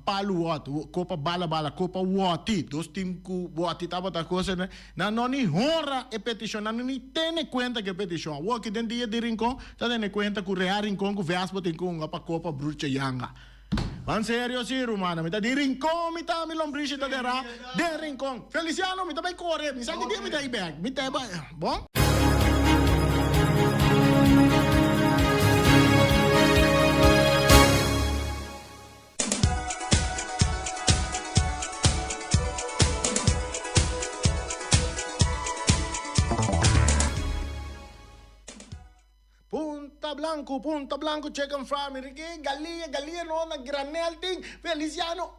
Paluot, Copa Bala, Copa Wati, 2 times que Wati estava da coisa, né? Não ni honra e petição, não ni tem conta que petição. O que dentro dia de rincão, tá tendo conta que o real rincão que vespa tem com a Copa Brucha Yanga. Van serio sim, Romana, me tá de rincão, me tá me lombriche tá de rincão. Feliciano, me tá bem correr, me sai de dia me tá aí back, me tá bom? Punta Blanco, chicken farm, galinha no, na granel ting, Feliciano,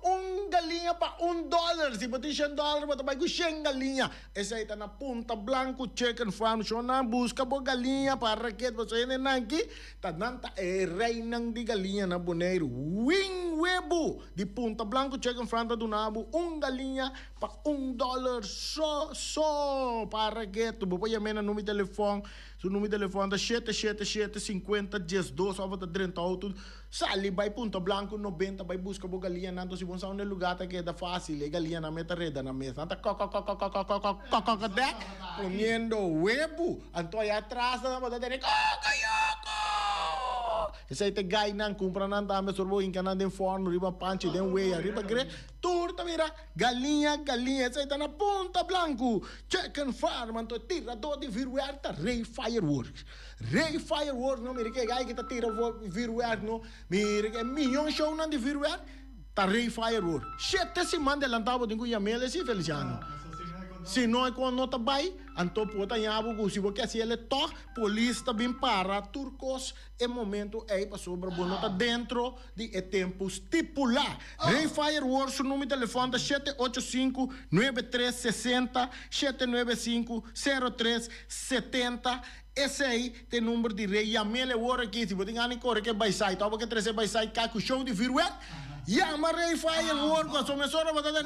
galinha pa $1. Si pati $100, pati bay ko galinha. Esa ita na Punta Blanco, chicken farm, so na busca po galinha para raket, so yun nanki, tadnanta rey nang di galinha na Bonaire, wing webo, di Punta Blanco, chicken farm, tadunabo, galinha pa $1, so, para raket, tubo po yamen na numi telefone, so numi telefone, 777-50-12, só vou 30 autos, sali vai Punta Blanco 90, vai busca bo galinha, nanto si bonsa un lugar que é fácil, galinha na meta reda na mesa, anta comiendo huevo, anto aí atrás na bota dele, esse aí te gai nan compra nan dame sorbo inca nan den forno, riba panche den way, riba gre, turta punta, mira, galinha, essa aí tá na punta blanco. Chicken farm, anto tira do de viruerta, Ray Fireworks. Ray Fireworks, no, mira que gai que tá tira viruerta, no, mira que milhão show não de viruerta, tá Ray Fireworks. 7 semanas delantado de Cunhamela, sim, Feliciano. Se não é quando não está bem, então pode ir se você quer toque, polícia também para, turcos, é momento aí para sobre, não está dentro de tempo estipular. Ray Fireworks, o número de telefone é 785-9360, 795-0370. Esse aí tem número de Ray, e a minha hora aqui, se você tem correr que vai sair, então você trazer vai sair, caco show de viruet, llama Ray Fireworks, a sua emissora vai dar,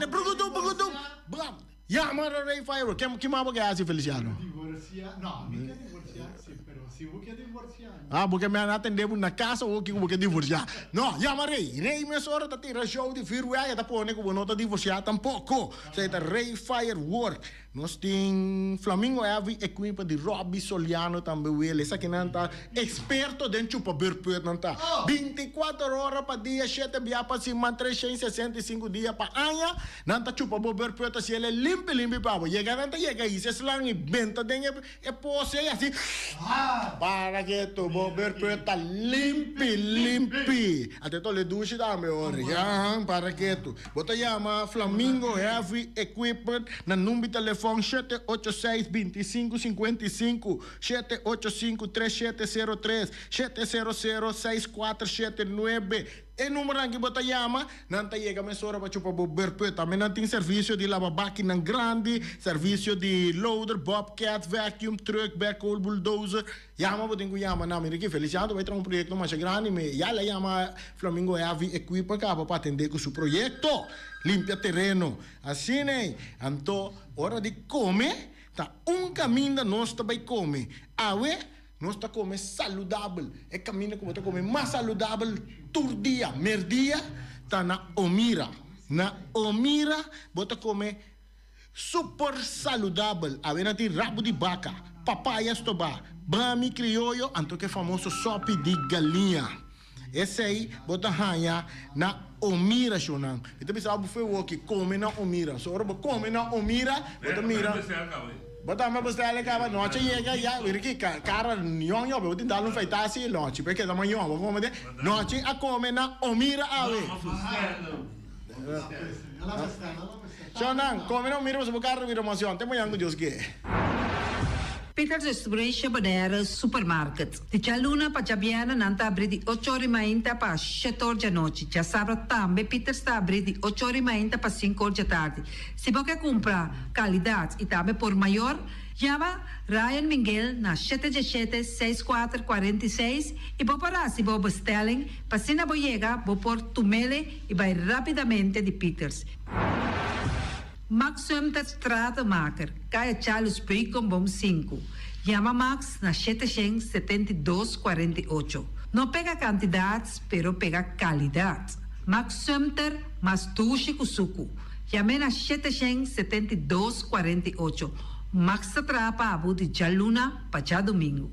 blam. Llama Ray Fireworks. ¿Qué más porque hace, Feliciano? Divorciar. No, mi que divorciar, sí, pero si vos quieres divorciar. Ah, porque me han atendido na casa ou que vou que divorciar. Não, llama Ray. Ray me sora tá tira show de firme, tá pone que não tá divorciar tampouco. Sei tá Ray Fireworks. Nós tem Flamingo Heavy Equipment de Robbie Soliano também ele. Essa que não tá experto dentro para berpet não tá. 24 horas para dia, 7 dias para cima, 365 dias para anha. Não tá chupa berpet se ele limpo para. Chega não tá chega isso, esse lá em venta tem é pose assim. Para que tu berpet tá limpi. Até tô le duche também ora. Para que tu. Bota chama Flamingo Heavy Equipment na número de telefone 786-2555, 785-3703, 700-6479. E número que você chama, não tem chega mais hora para chupar berpet. Também não tem serviço de lavar máquina grande, serviço de loader, bobcat, vacuum, truck, backhoe, bulldozer. Chama, você tem que chamar. Não, mira aqui, Feliciano, vai ter projeto mais grande, mas já le chama Flamingo Heavy Equipment para atender com seu projeto. Limpia terreno. Assim, né? Então, hora de comer, tá caminho da nós também comer. Nós está comendo saudável. É caminho que você come mais saudável todo dia. Merdia está na Omira. Na Omira, você come super saudável. Avena tem rabo de vaca, papaya estobar, bami criollo, então que é famoso sopa de galinha. Esse aí, bota ranha na Omira, Shonan. Então, você sabe o que come na Omira. Se você come na Omira, bota mira. Bota uma bostela acaba noite chega já, que cara nhong yo, eu tentar não feitar assim noite, porque da manhã vou comer noite a comer na Omira ave. Shonan, come na Omira, você vai carregar informação, tem manhã com Deus que. Peter's Restauration Bonera Supermarket. De Chaluna para Jabiana nanta abri di 8h30 para 7h da noite. Já sábado também Peter's está abri di 8h30 para 5h da tarde. Se você comprar qualidade e também por maior, chama Ryan Miguel na 717-6446 e vou parar se vou bestelling, para se não chega, vou pôr tumele e vai rapidamente de Peter's. Max Sumter Stratenmaker, Kaya Charles Bricom Bom 5. Chama Max na 772-48. Não pega quantidades, pero pega qualidade. Max Sumter, mas tuxe kusuku. Chame na 772-48. Max Atrapa Abu de Jaluna, para domingo.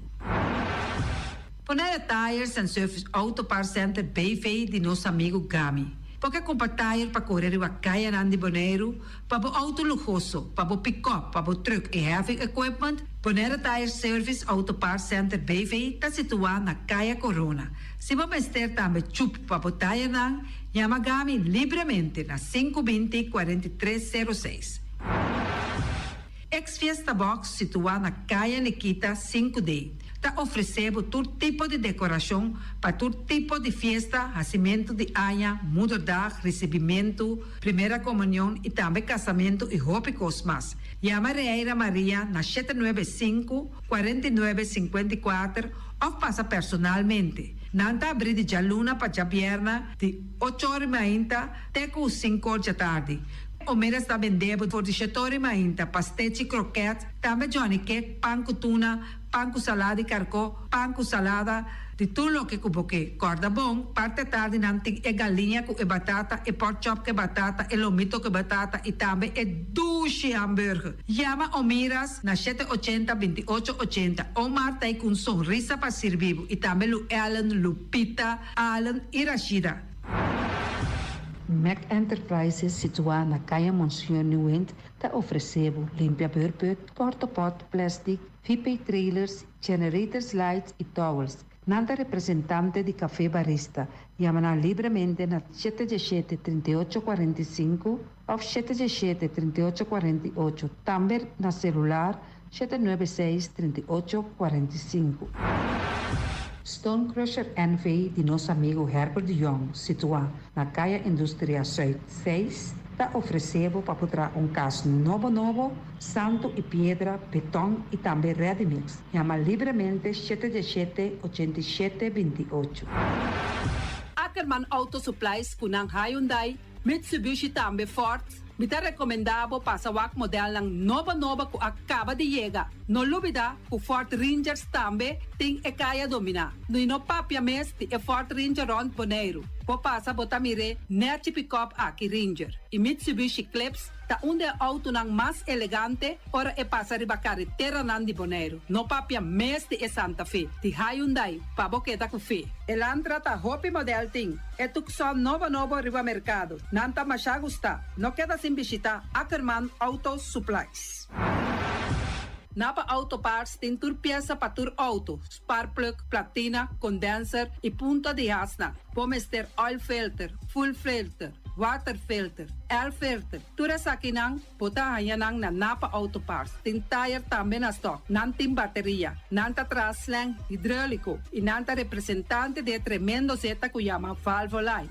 Ponera Tires and Service Auto Parts Center Bayfay de nosso amigo Gami. Porque comprar tire para correr o Caia Nandi Boneiro, para o auto luxuoso, para o pick-up, para o truck e heavy equipment, Bonera Tire Service Auto Parts Center BV está situado na Caia Corona. Se você ter também chup para o tire nan, chama Gami livremente na 520-4306. Ex-Fiesta Box situado na Caia Nikita 5D. Está oferecendo todo tipo de decoração para todo tipo de festa, nascimento de anha, mudança, recebimento, primeira comunhão e também casamento e roupas mais. Chama Reira Maria na 795-4954 ou passa personalmente. Nanta abrir de Jaluna para Jabierna de 8h30 até 5h da tarde. O Mera está vendendo por 17h30 pastéis e croquetes, também Johnny Cake, pão com tuna, pão com salada e carcó, pão com salada, de tudo o que cuboque. Corda bom, parte tarde nanti é galinha com batata, e pork chop com batata, e lomito com batata, e também é duche hambúrguer. Chama Omiras na 780-2880. O Marta aí com sorriso para servir, e também o Ellen, Lupita, Alan e Rashida. Mac Enterprises situada na Caia Monsenhor Nuent te ofereceu limpiador, porta-pot plástico, VP trailers, generators lights e towels. Nada representante de Café Barista. Llama livremente na 717-3845 ou 717-3848. Também na celular 796-3845. Stone Crusher NV de nosso amigo Herbert de Jong, situado na Caia Indústria Zuid 6, está oferecendo para poder caso novo, santo e pedra, betão e também ready-mix. Chama livremente 717-8728. Ackerman Auto Supplies kunang Hyundai, Mitsubishi também Ford, mita recomendado para sa model ng nova ku acaba de llegar. No lubida ku Ford Rangers também tem e kaya domina. No ino papia mes ti e Ford Ranger rond Bonaire. Po pasa botamire net pick-up aqui Ranger. E Mitsubishi Eclipse ta unde auto ng mas elegante ora e pasa riba carretera nan di Bonaire. No papia mes ti e Santa Fe. Ti Hyundai pa boqueta ku fe. Elantra ta hopi model ting. E tukson novo riba mercado. Nanta masya gusta. No queda sin visita Ackerman Auto Supplies. Napa Auto Parts tem tur pieza para tur auto, spark plug, platina, condenser e punta de hasna. Pomester oil filter, full filter, water filter, air filter. Tura sa kinang, puta hayanang na Napa Auto Parts. Tem tire também na stock, nantim bateria, nanta traslang hidráulico e nanta representante de tremendo zeta que chama Valvoline.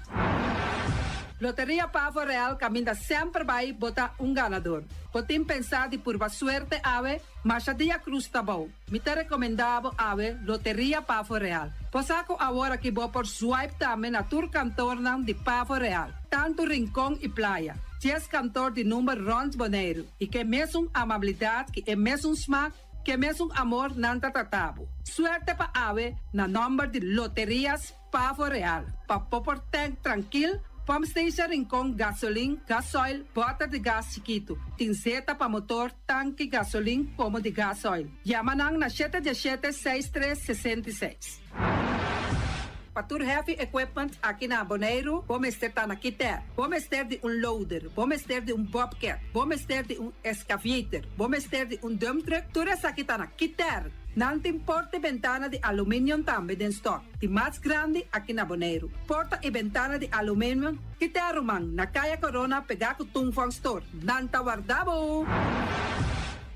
Loteria Pavo Real caminha sempre vai botar ganador. Podem pensar de purva suerte ave, mas a dia cruz tá bom. Me te recomendava ave Loteria Pavo Real. Posaco agora que vou por swipe também na tour cantor de Pavo Real. Tanto Rincón e Playa. 10 cantor de número Rons Bonaire. E que mesmo amabilidade, que é mesmo smack, que mesmo amor nanta tatabo. Suerte pa ave na número de Loterias Pavo Real. Pa popor tank tranquilo. Pump station Rincón, gasolina, gasoil, bota de gás chiquito. Tinzeta para motor, tanque, gasolina, como de gasoil. Yamanang na 717-6366. Patur heavy equipment aqui na Bonaire, vamos ter na Kiter, vamos ter de loader, vamos ter de bobcat, vamos ter de excavator, vamos ter de dump truck, tudo isso aqui na Kiter. Não tem porta e ventana de alumínio também em stock. De mais grande aqui na Bonaire. Porta e ventana de alumínio que te arrumam na Caia Corona pegar com Tungfang Store. Não tá guardado.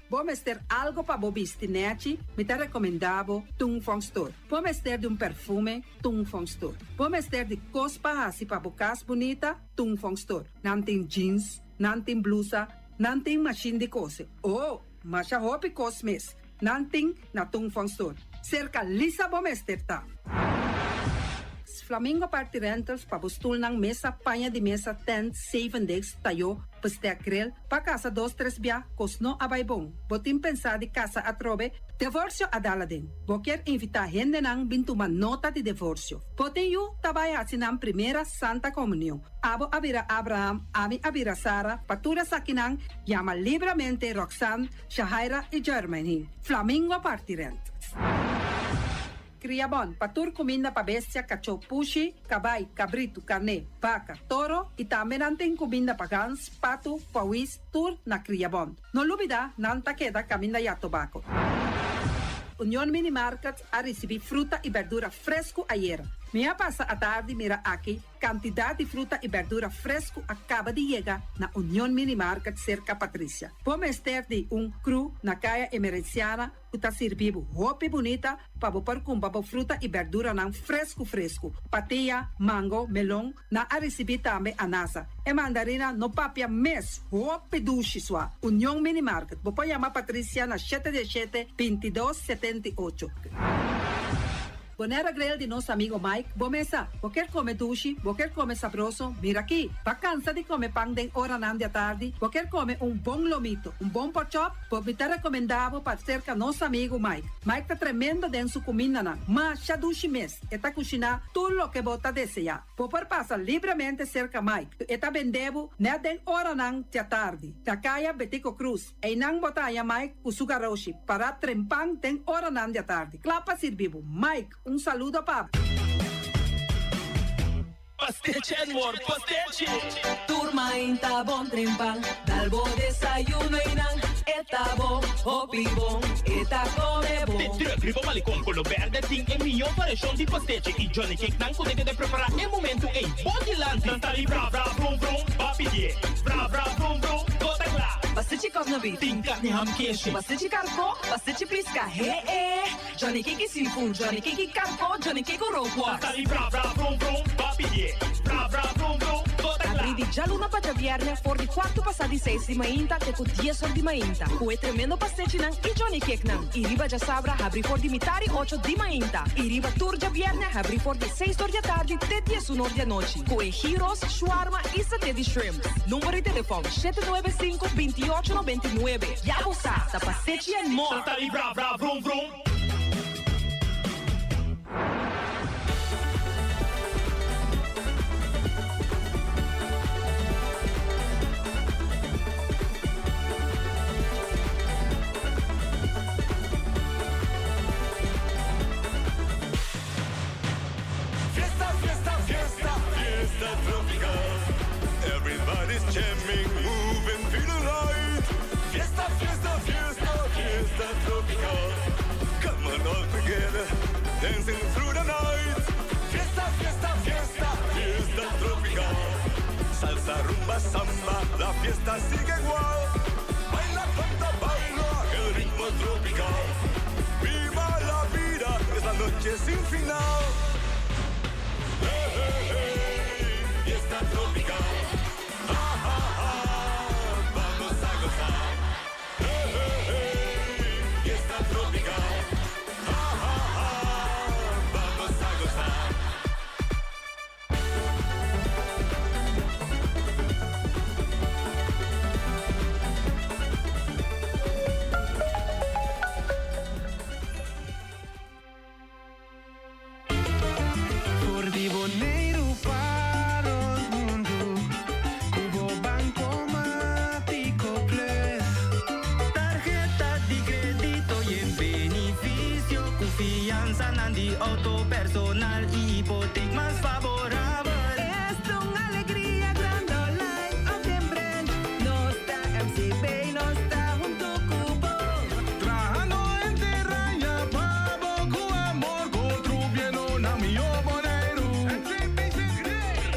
Vamos ter algo para bobistinete, me te recomendavo Tungfang Store. Vamos ter de perfume, Tungfang Store. Vamos ter de cospa assim para bocas bonita, Tungfang Store. Não tem jeans, não tem blusa, não tem machine de coser. Oh, mas a roupa cosmes. Nanting na Tungfang Store. Cerca Lisa Bomester ta. Flamingo Party Rentals pa bustul ng mesa, panha de mesa, tent, 7 days, tayo, paste akrel, pa casa 2-3 bia, kosno abay bong. Botin pensa di casa atrobe, divorcio adala din. Boker invita gente nang bintuman nota de divorcio. Botin yu tabay asinang primera Santa Comunión. Abo abira Abraham, ami abira Sara, patura sakinang, llama libremente Roxanne, Shahaira y Germany. Flamingo Party Rentals. Criabon, patur comida pa bestia, cacho pushi, cabay, cabrito, carne, vaca, toro e também nantem comida pa gans, pato, pauis, tur na Criabon. No lubida, nanta queda caminda ya tobacco. União Mini Market a receber fruta e verdura fresco ayer. Minha passa a tarde mira aqui, quantidade de fruta e verdura fresco acaba de chegar na União Mini Market cerca Patrícia. Vamos ter de cru na caia emergenciana, que está servindo roupa bonita para pôr com fruta e verdura não fresco. Patia, mango, melão, na a receber também anasa. E mandarina no papia mês, roupa duche sua. União Mini Market. Vou chamar Patrícia na 717-2278. Bonera Grill de nosso amigo Mike, bomesa, quer comer duche, quer comer sabroso, mira aqui, vacanza de comer pão de hora nan de tarde, quer comer bom lomito, bom pork chop, me tá recomendado para cerca nosso amigo Mike. Mike tá tremendo dentro sua comida na, mas já duche mês, tá cozinhando tudo o que bota desejar. Popor passa livremente cerca Mike, tá vendendo na den hora nan de tarde, da caia Betico Cruz, e não botar Mike o sugaroshi, para trempang den hora nan de tarde. Clapa servivo, Mike, saludo, papo. Pastiche and more pastiche. Turma inta bon trimpang, dalbo desayuno inang, eta bon, hopi bon, eta come bon. Te truc, malicom, color verde, ting e mio paration di pastiche. I Johnny Cake nan con de preparar e momento e body land. Nantali bra bra brum brum, papi die. Bra bra brum brum, gota gla. Pastiche kovnobi, Tinka ni ham keshi. pastiche carco, pastiche pisca, Johnny Cake seafood, Johnny Cake carco, Johnny Cake roquas. Nantali bra bra brum brum, papi die. Bra bra brum brum, gota gla. Abri di già l'una paggia viernes, for di quarto passati 6 di mainta, che con 10 sol di mainta. Cue tremendo pastiche nan, i Johnny Cake nan. I riba già sabra, abri for di mitari 8 di mainta. I riba turgia viernes, abri for di 6 ore tardi, te 10 un'ora di noci. Cue gyros, shawarma e satè di shrimp. Numero di telefono 795 28 99. Ya lo sa, da pastiche and more. Nantali bra bra brum brum. Everybody's jamming, moving, feeling right. Fiesta, fiesta, fiesta, fiesta tropical. Come on all together, dancing through the night. Fiesta, fiesta, fiesta, fiesta tropical. Salsa, rumba, samba, la fiesta sigue igual. Baila, canta, baila, el ritmo tropical. Viva la vida, es la noche sin final. Hey, hey, hey, fiesta tropical. Vamos a gozar. Hey, hey, hey, fiesta tropical. Vamos a gozar. Por Diboneiro para o mundo, Cubo Banco Mático Plus, tarjeta de crédito y en beneficio, confianza nandi auto personal y hipoteca más favorable. Es una alegría grande online, aunque en brand. No está MCB, no está junto Cubo. Trabajando en terraña, pavo con amor, contribuyendo na mi boneiro.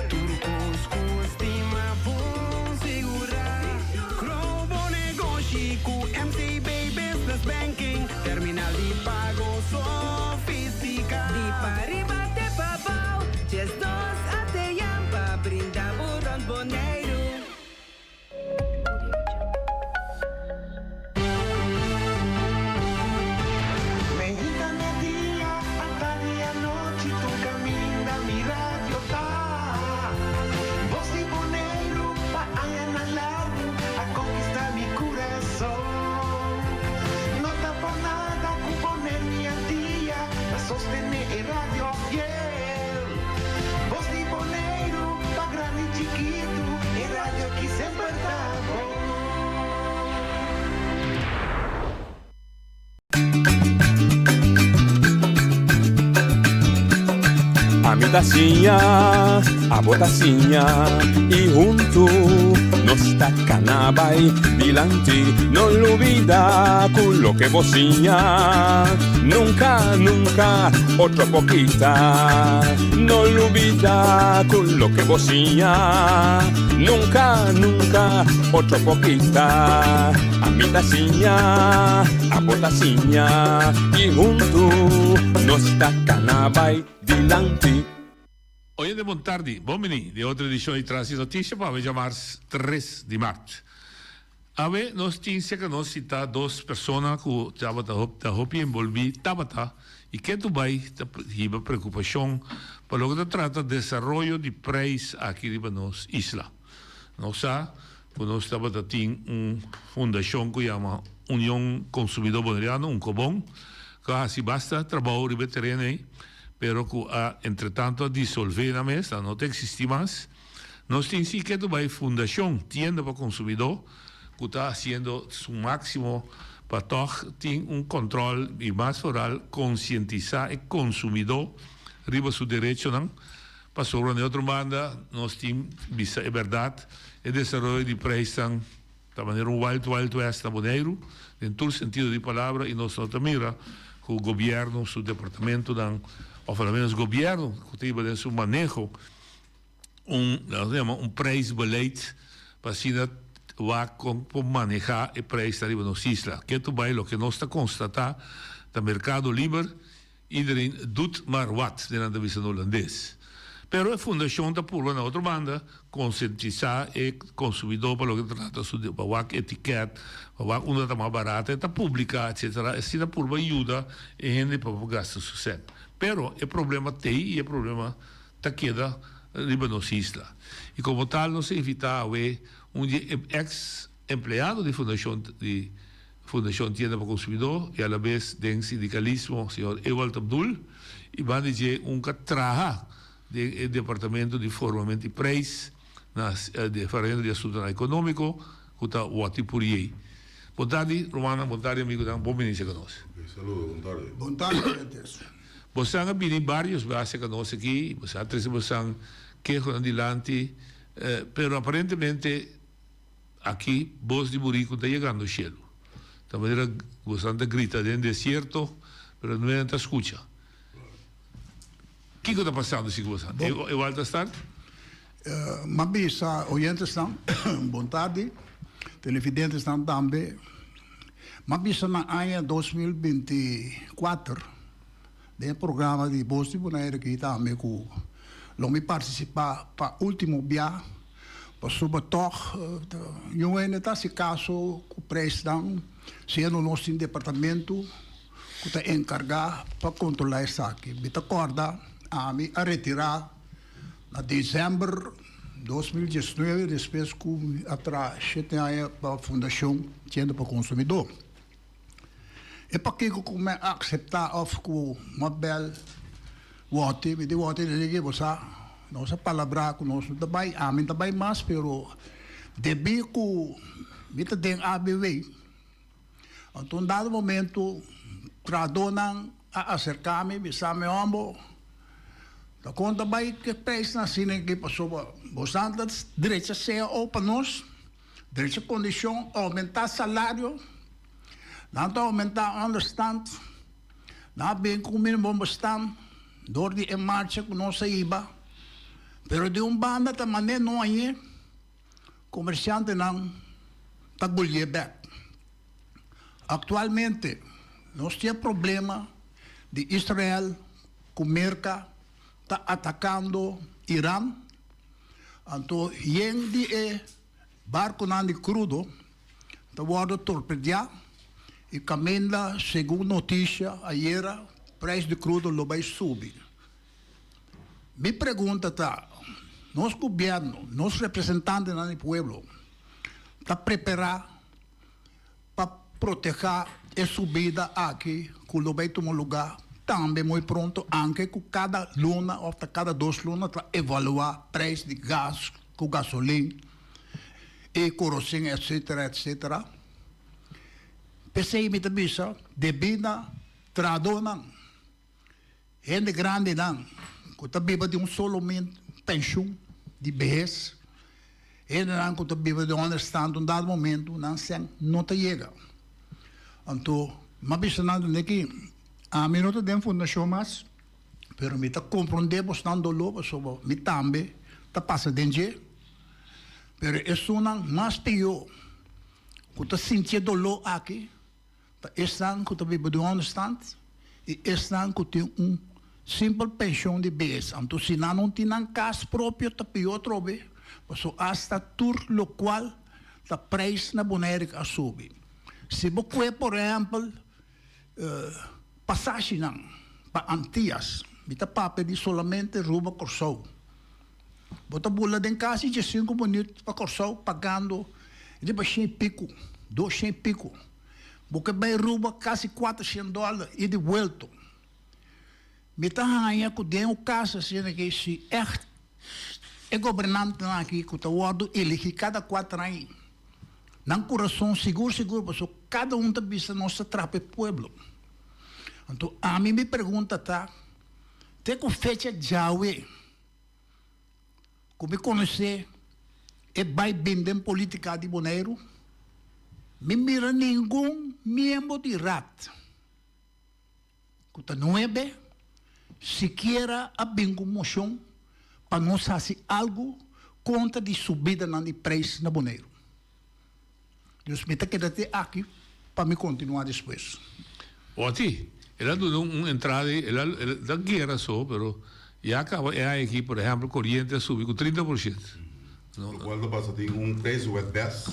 Turcos com estima, bom segurar. Crobo negócio com MCB Business Banking, terminal de pago sofisticado. Di pariba te babau, just dos até yamba, brinda burron boneiro. Mexicana día, hasta día noche, tu camina mi radio tá. Voz de boneiro, pa allá largo, a conquistar mi corazón. No está por nada, con poner mi día, a sostener el radio fiel. Voz de boneiro, pa grande y chiquito, el radio aquí siempre está bom. A mi tacinha, a botacinha e junto nos tacanabay dilante, no lo olvida con lo que bocinha, nunca, nunca, otra poquita, no lo olvida con lo que bocinha, nunca, nunca, otra poquita, a mi tacinha, a botacinha y junto nos tacanabay dilante. Hoy de Montardi, Bomini, de otra edición de Trânsito Notícia, para llamar 3 de marzo. A ver, nos tinha que nos citar 2 personas que estavam envolvidas e que tu vai ter preocupação para lo que se trata de desarrollo de preços aqui de nos isla. Nós sabemos que nós estamos tendo uma fundação que chama União Consumidor Boneriano, COBON, que assim basta trabalho de terreno aí, pero que entretanto dissolver na mesa, não existe mais. Nós temos que tu vai fundação, tienda para consumidor, que está fazendo su máximo para ter controle e mais foral conscientizar o consumidor riba su direito não Pasó en otra banda, nos team, es verdad, el desarrollo de preços de manera un Wild West na Bonaire, en todo el sentido de palabra, y nos mira que el gobierno, su departamento, o al menos el gobierno, que tiene en su manejo un prijsbeleid, para manejar el preço arriba nas islas. Que tu vai, lo que nós está constatar, dat mercado livre, iedereen doet maar wat, de de visa holandês. Pero a fundação está por na outra banda, conscientizar o consumidor para o que trata de para etiqueta, para uma está mais barata, está pública, etc. Assim a por ajuda e gente para gastar sucesso. Pero o problema tem e o problema está queda riba nos islas. E como tal, nós evitamos ex-empleado de Fundação Tienda para o Consumidor e, a la vez, de sindicalismo, o senhor Ewald Abdul, e vai dizer que trabalha do Departamento de Formação e Preços, de Departamento de Assunto Econômico, que está o Atipuriei. Boa tarde, Romana, boa tarde, amigo, bom início conosco. Saludos, boa tarde. Boa tarde, Você ha vindo vários bases conosco aqui, você ha trazido que adelante, pero aparentemente aqui, voz de Burico está chegando ao cielo. De maneira, você grita dentro do deserto, pero não está escuta. O que está passando, se você? Eu volto a estar? Mabisa, oyentes estão, boa tarde, televidentes estão também. Mabisa na ano 2024, do programa de Voz de Bonaire que também com me participar para o último dia, para sobretudo, eu ainda está se caso com o presidente, sendo o nosso departamento que está encarregado para controlar isso aqui. Me acorda a retirar em dezembro de 2019, depois que atrás 7 anos para a Fundação Tienda para o Consumidor. E para que eu aceitar uma bela vote, me deu vote de você, nossa palavra conosco também, a mim também mais, pero debi que me tem ABV. Então, dado momento, tradonam a acercar-me, me ombro, da conta bem que preço na cena que passou, você direito a ser ou para nós, direito a condição, aumentar salário, não aumentar understand, não bem com o mínimo bastante, door die in marcha com nossa IBA, pero de banda também não é comerciante não tagulhe back. Atualmente nós temos problema de Israel com merca está atacando Irã, então yen de barco não de crudo está sendo torpedeado e caminha segundo notícia ayer preço de crudo lo vai subir. Me pergunta tá, nosso governo, nosso representante no povo, está preparado para proteger a subida aqui, que lo vai tomar lugar, também muito pronto, anche que cada luna ou cada 2 lunas para evaluar preço de gás, com gasolina, e kerosene, etc. Pensei me também, devido a tradona, gente grande não, que está viva de solamente pensão de vejez, gente não que está viva de understand dado momento, não te chega. Então, mas pensando que a mim não tem fundação mais, pero me está compreendendo bastante logo sobre me também está passando dentro, pero isso não mais pior, que está sentindo dor aqui, está que está viva de understand e está que tem simples pensão de vez. Então, se não tem casa própria, está pior trobe. Mas hasta tur lo qual está preço na Bonaire a subir. Se você, por exemplo, passagem para Antillas, você pode pedir somente ruba Corsou. Você bula em casa de 5 minutos para Corsou, pagando de $100 pico, $200 pico. Você vai ruba quase $400 e de volta. Me está ganhando que tem o caso assim que se é governante aqui que está wado ele cada 4 anos. Não coração seguro, mas cada está vista nossa trapa pueblo. Então a mim me pergunta tá, tem que fecha Jaue, como conhecer, é vai binden política de Bonaire, me mira nenhum membro de RAT. Cuta 9, sequer a bingo moção para nós fazer algo contra de subida na preço na Bonaire. Deus me está quedando aqui para me continuar depois. Oti, ela deu entrada, ela da guerra só, pero já acaba, é aqui, por exemplo, corrente subiu com 30%. Quando passa tem preço é 10,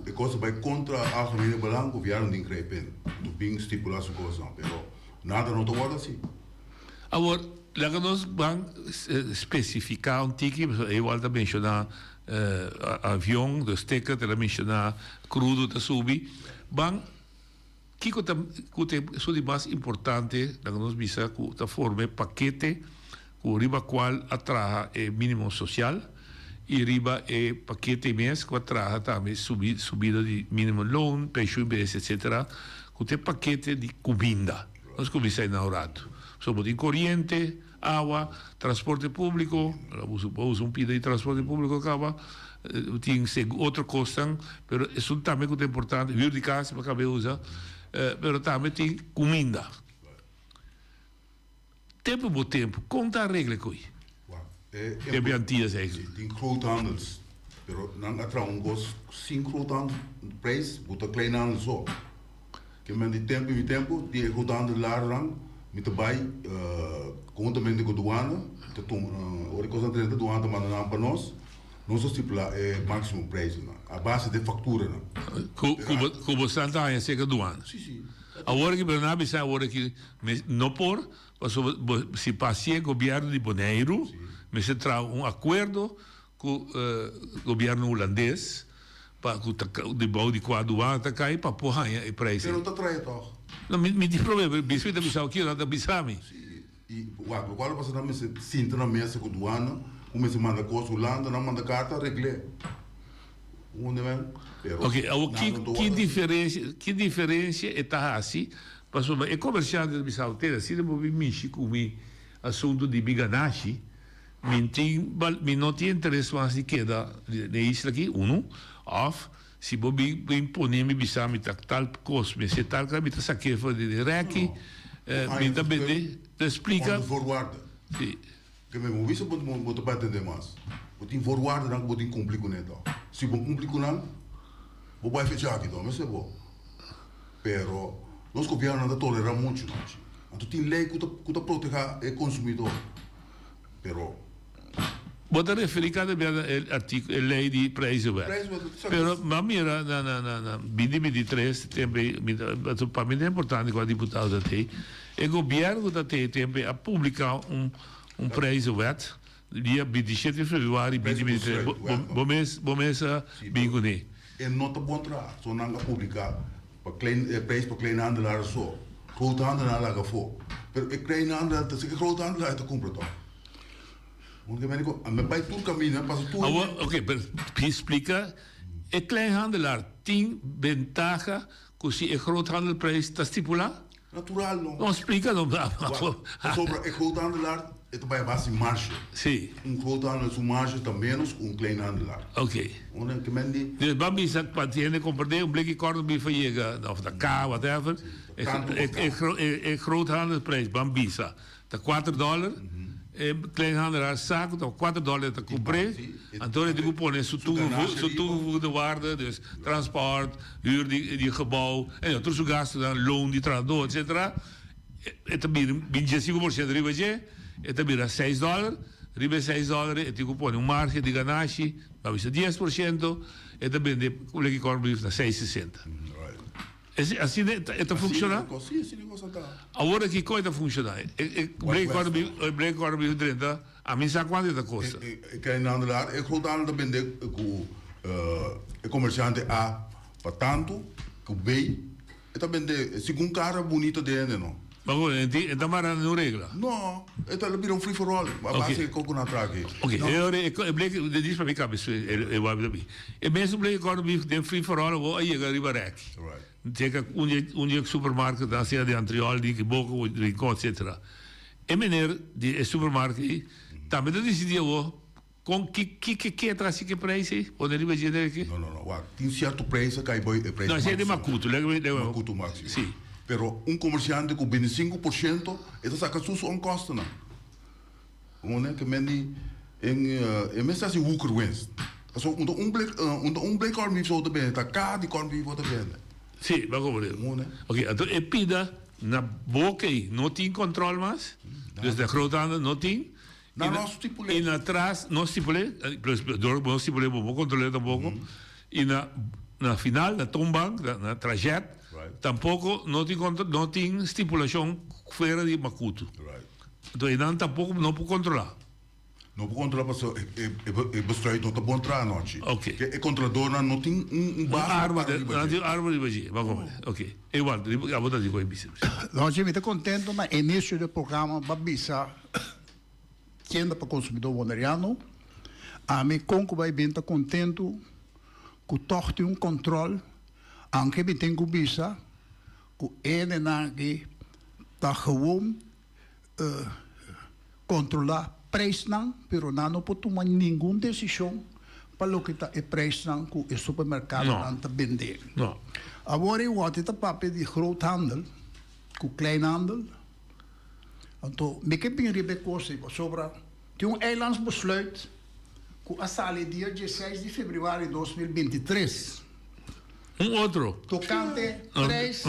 e coisa vai contra a algemene belang, o governo de ingrepen, do bem estipular sua coisa, pero nada não está assim. Agora, lá que nós vamos especificar um tique, eu volto a mencionar avião, dos tickets, ela mencionar crudo, da subir, vamos que isso é mais importante, que nós visa que forma paquete, que riba qual atraja o mínimo social, e riba é paquete mês que atraja também subida de mínimo loan, pension base, etc. Que tem paquete de comida. Nós começamos a inaugurado. Somos em corrente, água, transporte público, uso pida de transporte público acaba, tem outra coisa, mas isso também é importante, vir de casa para caber usar, mas também tem comida. Tempo por tempo, conta a regra com isso. É bem antiga, eigenlijk. Tem groothandels, pero não trouwens 5 groothandels, prijs, moet een kleinhandel zo. Que men die tempo, die groothandel lang, met de bij, conta men de douane, te tom, ori cosa de douane te mandam para nós, nós estipula é máximo preço, a base de factura, Como Santa Ana seca douane. Sim. Agora que Bernardo sabe agora que não por, se passeia o governo de Bonaire, mas se traz acordo com o governo holandês para que o debate de quadro está cair para pôr o preço. Pero não está traindo. Não, me diz problema, bispo da Bissau aqui, lá da Bissami. E o qual passa também se sinta na mesa com o doana, como se manda coisa Holanda, não manda carta, regle. Ok, que diferença está assim? É comerciante da Bissau inteira, se não me mexer com o assunto de biganashi, me não tem interesse mais de queda na isla aqui, of, se vou imponer me Bissau, me tal coisa, me se tal, me tá saquefa de reiki, me tá bem, explica. Forward. Sim. Que me moviça botar para entender mais. Botar forward não botar cumprir com ele. Se vou cumprir com ele, vou vai fechar aqui, então, mas é bom. Pero nós governo não tolera muito, não. Então tem lei que tá proteger o consumidor. Pero Bota referir cada vez a lei de preço, pero mas mira na 2023 também para mim é importante com a deputada tem o governo da tem a publicar preço dia 27 de fevereiro de 2023 bomesa bingo ne é nota bom tra só não publicar para preço para kleinhandelaar só groothandelaar lá for pero kleinhandelaar tá se groothandelaar tá compra toch. Ok, pero explica, o kleinhandelaar tem ventaja que se o groothandelprijs está estipulado? Natural, não. Não explica, não. Sobre o groothandelaar, é também a base margem. Sim. Groothandelaar, sua margem está menos que groothandelaar. Ok. Dus Bambi zegt, patiënten comprende, een blikje corned van je, of de K, whatever. Het groothandelprijs, Bambi zegt, de $4. Kleinhandelaar zaak, dat $4 te comprei. Então ele põe isso tudo de waarde, dus transport, huur die gebouw, en ja, tussen gasten dan loon die tradutor, etc. Het is 25% riba je, het is $6, riba $6, het is põe margem de ganache, maar is 10%, het is bem de o que corre na 6,60. Assim está funcionando? Sim, assim negócio está. Agora que coisa funciona? O Black Economy 30, a mim sabe quanto é da coisa? Kleinhandelaar, ik groothandel dat ben ik comerciante A, para tanto, que B, dat ben de segundo cara bonito de ene, não. Mas agora, então mas não regla? Não, это é um free for all, a base é coco na traque. Ok, eu Black, diz para mim cabeça, eu vou abrir. E mesmo Black Economy tem free for all, eu vou aí a riba rec. Chega um supermercado da cidade de Antriol, de Boca, etc. E meneer, die supermarkt, também decidiu Com que atrás que preço? Poderia dizer aqui? Não. Tem certo preço que é preço. Não, esse é de Macuto. Macuto máximo. Sim. Pero comerciante com 25%, ele saca suas on costa, não. Que mendi em mensagem hoeker winst. Also un blik corn beef zo te benen, dat ka die corn beef wat te benen. Sim, vai como Ok, então é pida na boca aí, não tem controle mais. Dus de groothandel não tem. E na atrás não estipulei, não estipulei, vou controlar tampouco. E na final, na tombang, na trajeto, tampouco não tem estipulação fora de Macuto. Então, não tampouco não pode controlar. Não pode controlar porque é bestrijdt tot de bontra noite. Ok. É controlador não tem base. Arma de bagia, vamos ver. Ok. Igual, a botar de coisa bíceps. Nós estamos contentes no início do programa Babisa, tenda para o consumidor boneriano. A mim, como vai bem, está contente que torte controle, aunque me tem Babisa, que ele não está gewoon controlar preço não, pero não pode tomar nenhuma decisão para o que está o preço não que o supermercado não está vendendo. Não. Agora eu acho que papel de groothandel, com kleinhandel. Então, me que bem ribe coisa sobre tem eilandsbesluit que a sala dia 16 de fevereiro de 2023. Outro. Tocante preço,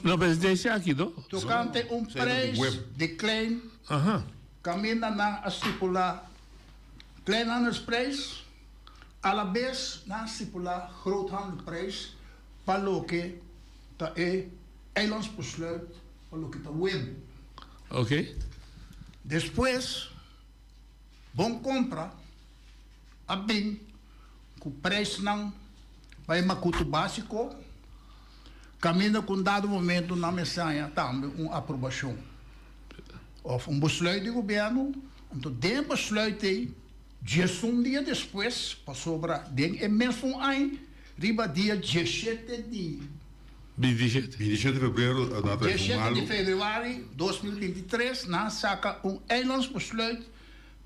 não presidência aqui, não? Tocante preço de klein. Caminha na estipular kleinhandelsprijs, allebei na estipular groothandelprijs, para o que está eilandsbesluit, para o que está web. Ok. Depois, bom compra, a bem, com preço não vai Macuto básico, caminha com dado momento na mensagem também uma aprovação. Of besluit do governo, então tem besluit aí, dia dia depois, para sobrar, tem mesmo ano, riba dia 17 de 27 de fevereiro, a data 17 de fevereiro de 2023, na saca eilandsbesluit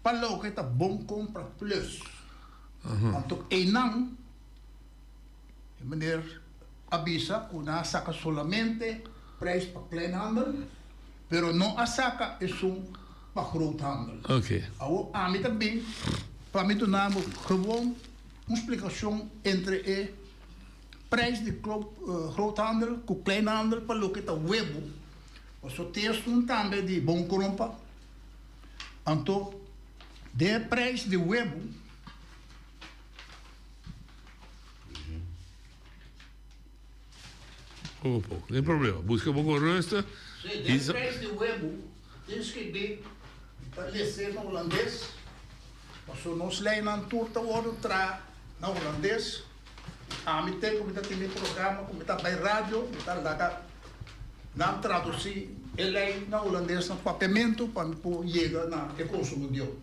para o que está bom compra plus. Então, não, meneer avisa que na saca solamente preço para kleinhandel, pero não a saca é para groothandel. Ok. A mim também, para mim, tornamos gewoon uma explicação entre o preço de groothandel com kleinhandel para o que está web. O texto também de bom corompa. Então, de preço de web, pouco, não tem problema. Busca um pouco o resto. De preço de web, tem que escrever para ler no holandês. Porque nós leemos tudo o outro no holandês. A mim tem como está no programa, como está by rádio, está lá, não traduzir ele no holandês no papiamento para chegar na consumidor.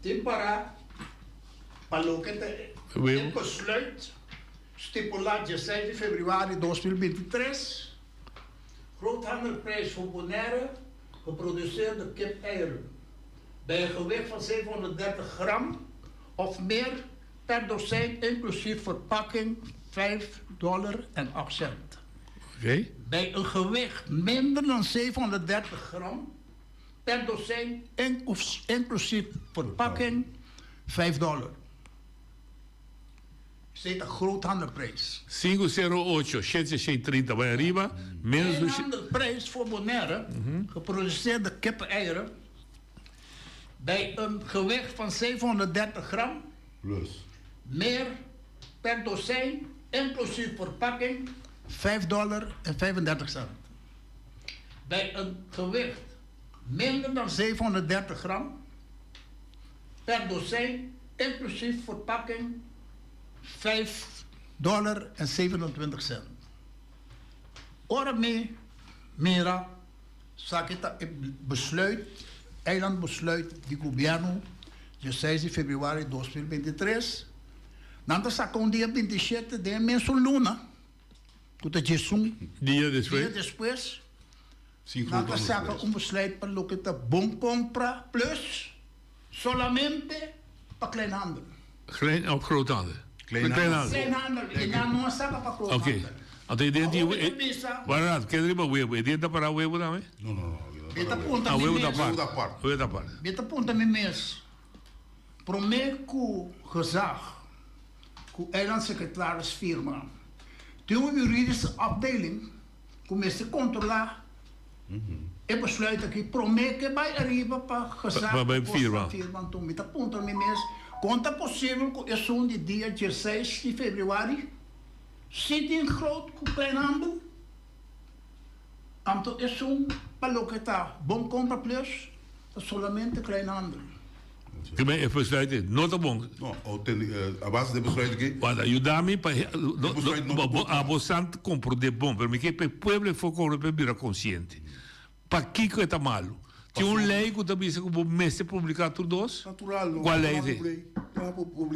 Tem para o que é besluit stipulado 16 de fevereiro de 2023. Groothandelprijs voor Bonaire, geproduceerd door kip eieren. Bij een gewicht van 730 gram of meer per dozijn, inclusief verpakking, $5.08. Okay. Bij een gewicht minder dan 730 gram per dozijn, inclusief verpakking, $5. Zit een groothandelprijs. 508, 730 bij arriba, menos do... Groothandelprijs voor Bonaire, geproduceerde kip-eieren, bij een gewicht van 730 gram, plus meer per dozijn, inclusief verpakking, $5.35. Bij een gewicht minder dan 730 gram, per dozijn, inclusief verpakking, $5.27. Ora mera, sakita besluit, eilandbesluit di governo, 16 de fevereiro de 2023. Nanda sacou dia 27 de menso luna. Tudo Jesus. Dia depois. Dia depois. Nanda saca besluit para o que está bom compra plus solamente para kleinhandel. Klein of groothandel? Kleinhandel. Kleinhandel, en dan no saca para Oké. groothandel. Want ik denk die... Misa, Waarom? Ken je maar huevo? Je denkt para huevo daarmee? No. beta punta Ah, mi huevo mes. apart. Huevo apart. Beta punta mi mes. Prometo que gezag, que eilandsecretaris firma, tem uma juridische afdeling, começa a controlar. E besluit que prometo que vai arriba para gezag. Bij firma. Então, beta punta mi mes. Conta possível que é um de dia 16 de fevereiro, zit groot kleinhandel. Então, é para que está bom compra plus, somente kleinhandel. Que ben je besluit, nota bom. No, a base de besluit que... Want ajudami pa abosant compro de bom, per que pe pueblo fo corre pe bira consciente. Pa kiko eta malo. Tinha lei que também se como mês publicar tudo dos. Natural. Qual lei é?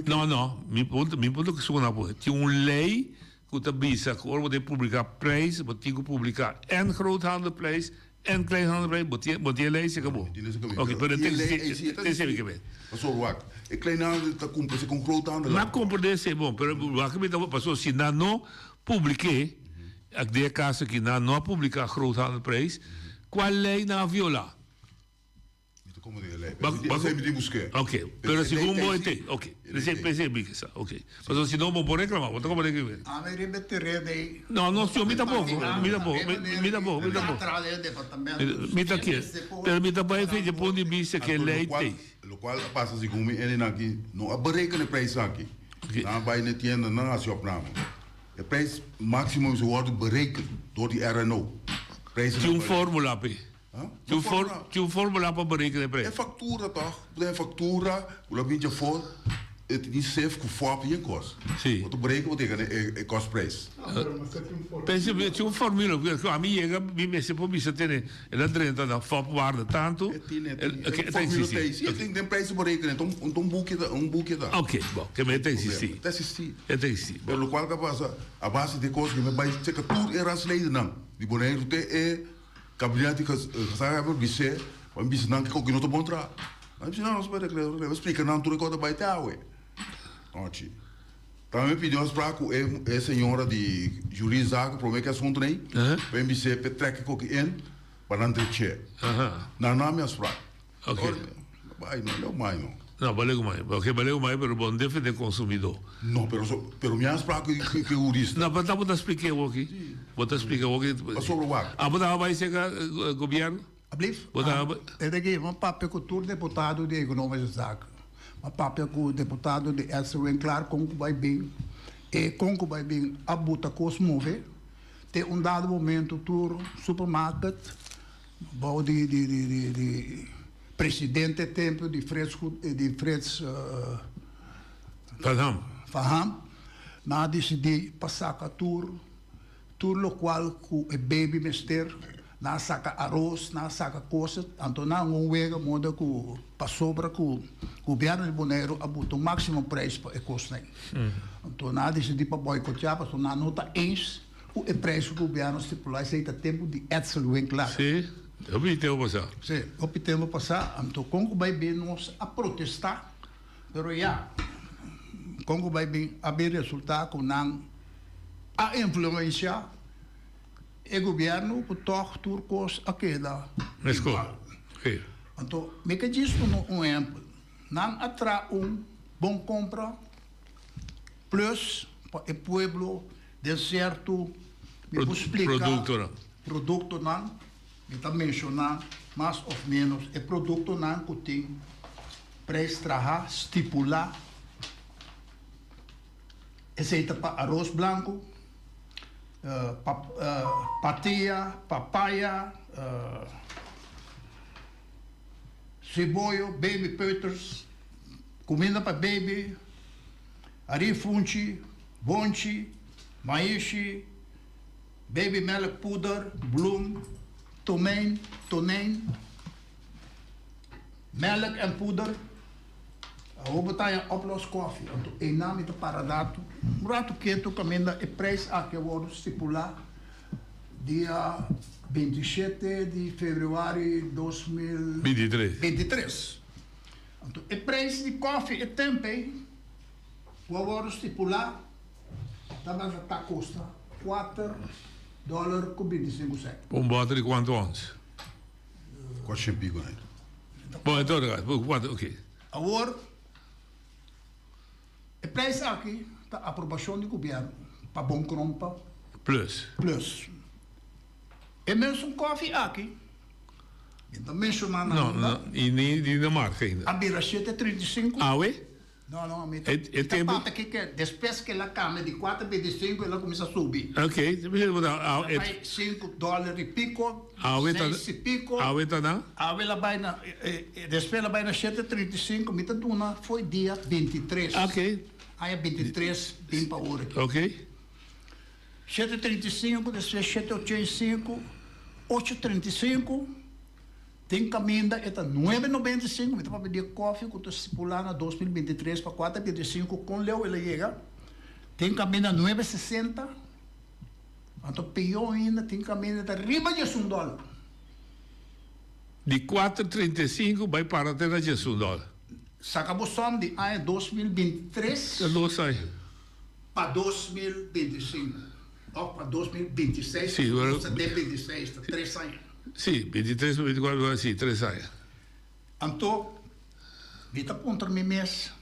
Não, me ponto que sou na boa. Tinha lei que também se como de publicar prijs, maar tinha que publicar en groothandelprijs en kleinhandelprijs, maar die lei se acabou. Oké, maar dat is even geweest. Zo wat. Ik kleinhandel te compra se com groothandel. Na compra desse bom, pero o que me passou se não publiquei, ak de caso que não publicar groothandelprijs, qual lei na violar? Como de lei. Mas é me buscar. Ok, pero se um bom tem, ok. Percebi que ça, ok. Mas se não vou por reclamar, vou como reclamar. A ver, me terrei. Não, senhor, me dá pouco, me dá aqui. Pero me dá para feito ponto de vista que lei tem. Lo qual passa assim como ele aqui, não a berekenen de prijs aqui. Dan bij de tienda, dan als je opname. De prijs maximum is worden berekend door die RNO. Tinha um fórmula, pe. Tinha um fórmula para berekenen de prijs. É factura toch? É factura, o labinho for, het niet safe que for je kost. Sim. Wat berekenen betekent een kostprijs. Pensa, tinha um fórmula, porque a minha chega, me se por isso tem, ela 30 da FOP guarda tanto. Tem de prijs berekenen, um boekje daar. Ok, bom, que me tem existir. Dat is die. É tem existir. Pelo qual que passa, a base de coisas que me vai ser que tudo era leden não. Die boneiro te kabinet que sabe por bice, o bice não que o que não te bom tra. Não precisa não saber que eu explico não tudo que vai ter awe. Ochi. Também pediu as para que é senhora de juriszaken promete que assunto nem. Para bice petrek que o que em para não ter che. Na nome as para. Ok. Vai não mais não. Não, valeu mais. Porque valeu mais, pero bom defender consumidor. Não, pero minhas para que jurista. Não, mas vou explicar o aqui. Vou explicar o aqui. Sobre o ar. Ah, mas vai ser governo? Alsjeblieft. En ik geef een papje cultuur deputado de economische zaken. Een papje com deputado de Elsa Winkler, Congo bij Bing. E Congo bij Bing, abuta Cosmove. Te um dado momento, tour supermarket. Bouw die presidente tempo de Freds Van Ham. Na decidi passar a tour local com o baby mister. Na saca arroz, na saca coisas, então na wega moda que passou para que o governo de Bonaire abuta o máximo preço para custo. Então na decidi para boicotear, porque na nota eens o preço que o governo estipular é tempo de Edsel Winkler. Sim, eu vi tempo passar. Sim, eu vi tempo passar, então Congo vai bem nós a protestar, mas já Congo vai bem a ver resultado com a influência e governo por todos turcos aqui da escola. Então, mecanismo no exemplo, não atrai bom compra plus para o pueblo de certo produto não, me está mencionando mais ou menos é produto não que tem preço trabalhar estipular receita para arroz branco, patia, papaya, cebola, baby peuters, comida para baby, arifunchi, bonchi, maishi, baby milk powder, bloem, tonijn, melk en poeder. We betalen oplos koffie. En na met de paradato, rato quieto camenda e prijs a que wordt stipulado dia 27 de fevereiro 2023. O preço de coffee e tempeh, o agora estipular, está custa $4,25. Um bota de quanto ons? 4 pico, né? Bom, então, quanto, ok. Agora, o preço aqui, está a aprovação do governo, para bom crompa, Plus. E mesmo coffee aqui, então mencionando Não, e nem Dinamarca ainda. a bira 7,35. Ah, ué? Não, a meta. É tempo... parte aqui que depois que ela cama de 4,25, ela começa a subir. Ok, Vai $5 e pico, 6 e pico. A ué tá não? Ela vai na, depois ela vai na 7,35, mita duna, foi dia 23. Ok. Aí é 23, bem para hora aqui. Ok. 7,35, depois 7,85, 8,35. Tem caminho da 9,95, me para pedir coffee, que eu estou na 2023 para 4,25, com Leo ele chega. Tem caminho da 9,60. Então, pior ainda, tem caminho da riba de $1. De 4,35 vai para até na $1. Saca a bolsa de 2023 Não sai. para 2025. Ou para 2026, Sim, agora... 26, 3 anos. Sim, 23, 24, sim, 3 anos. Então, vita contra mim mês.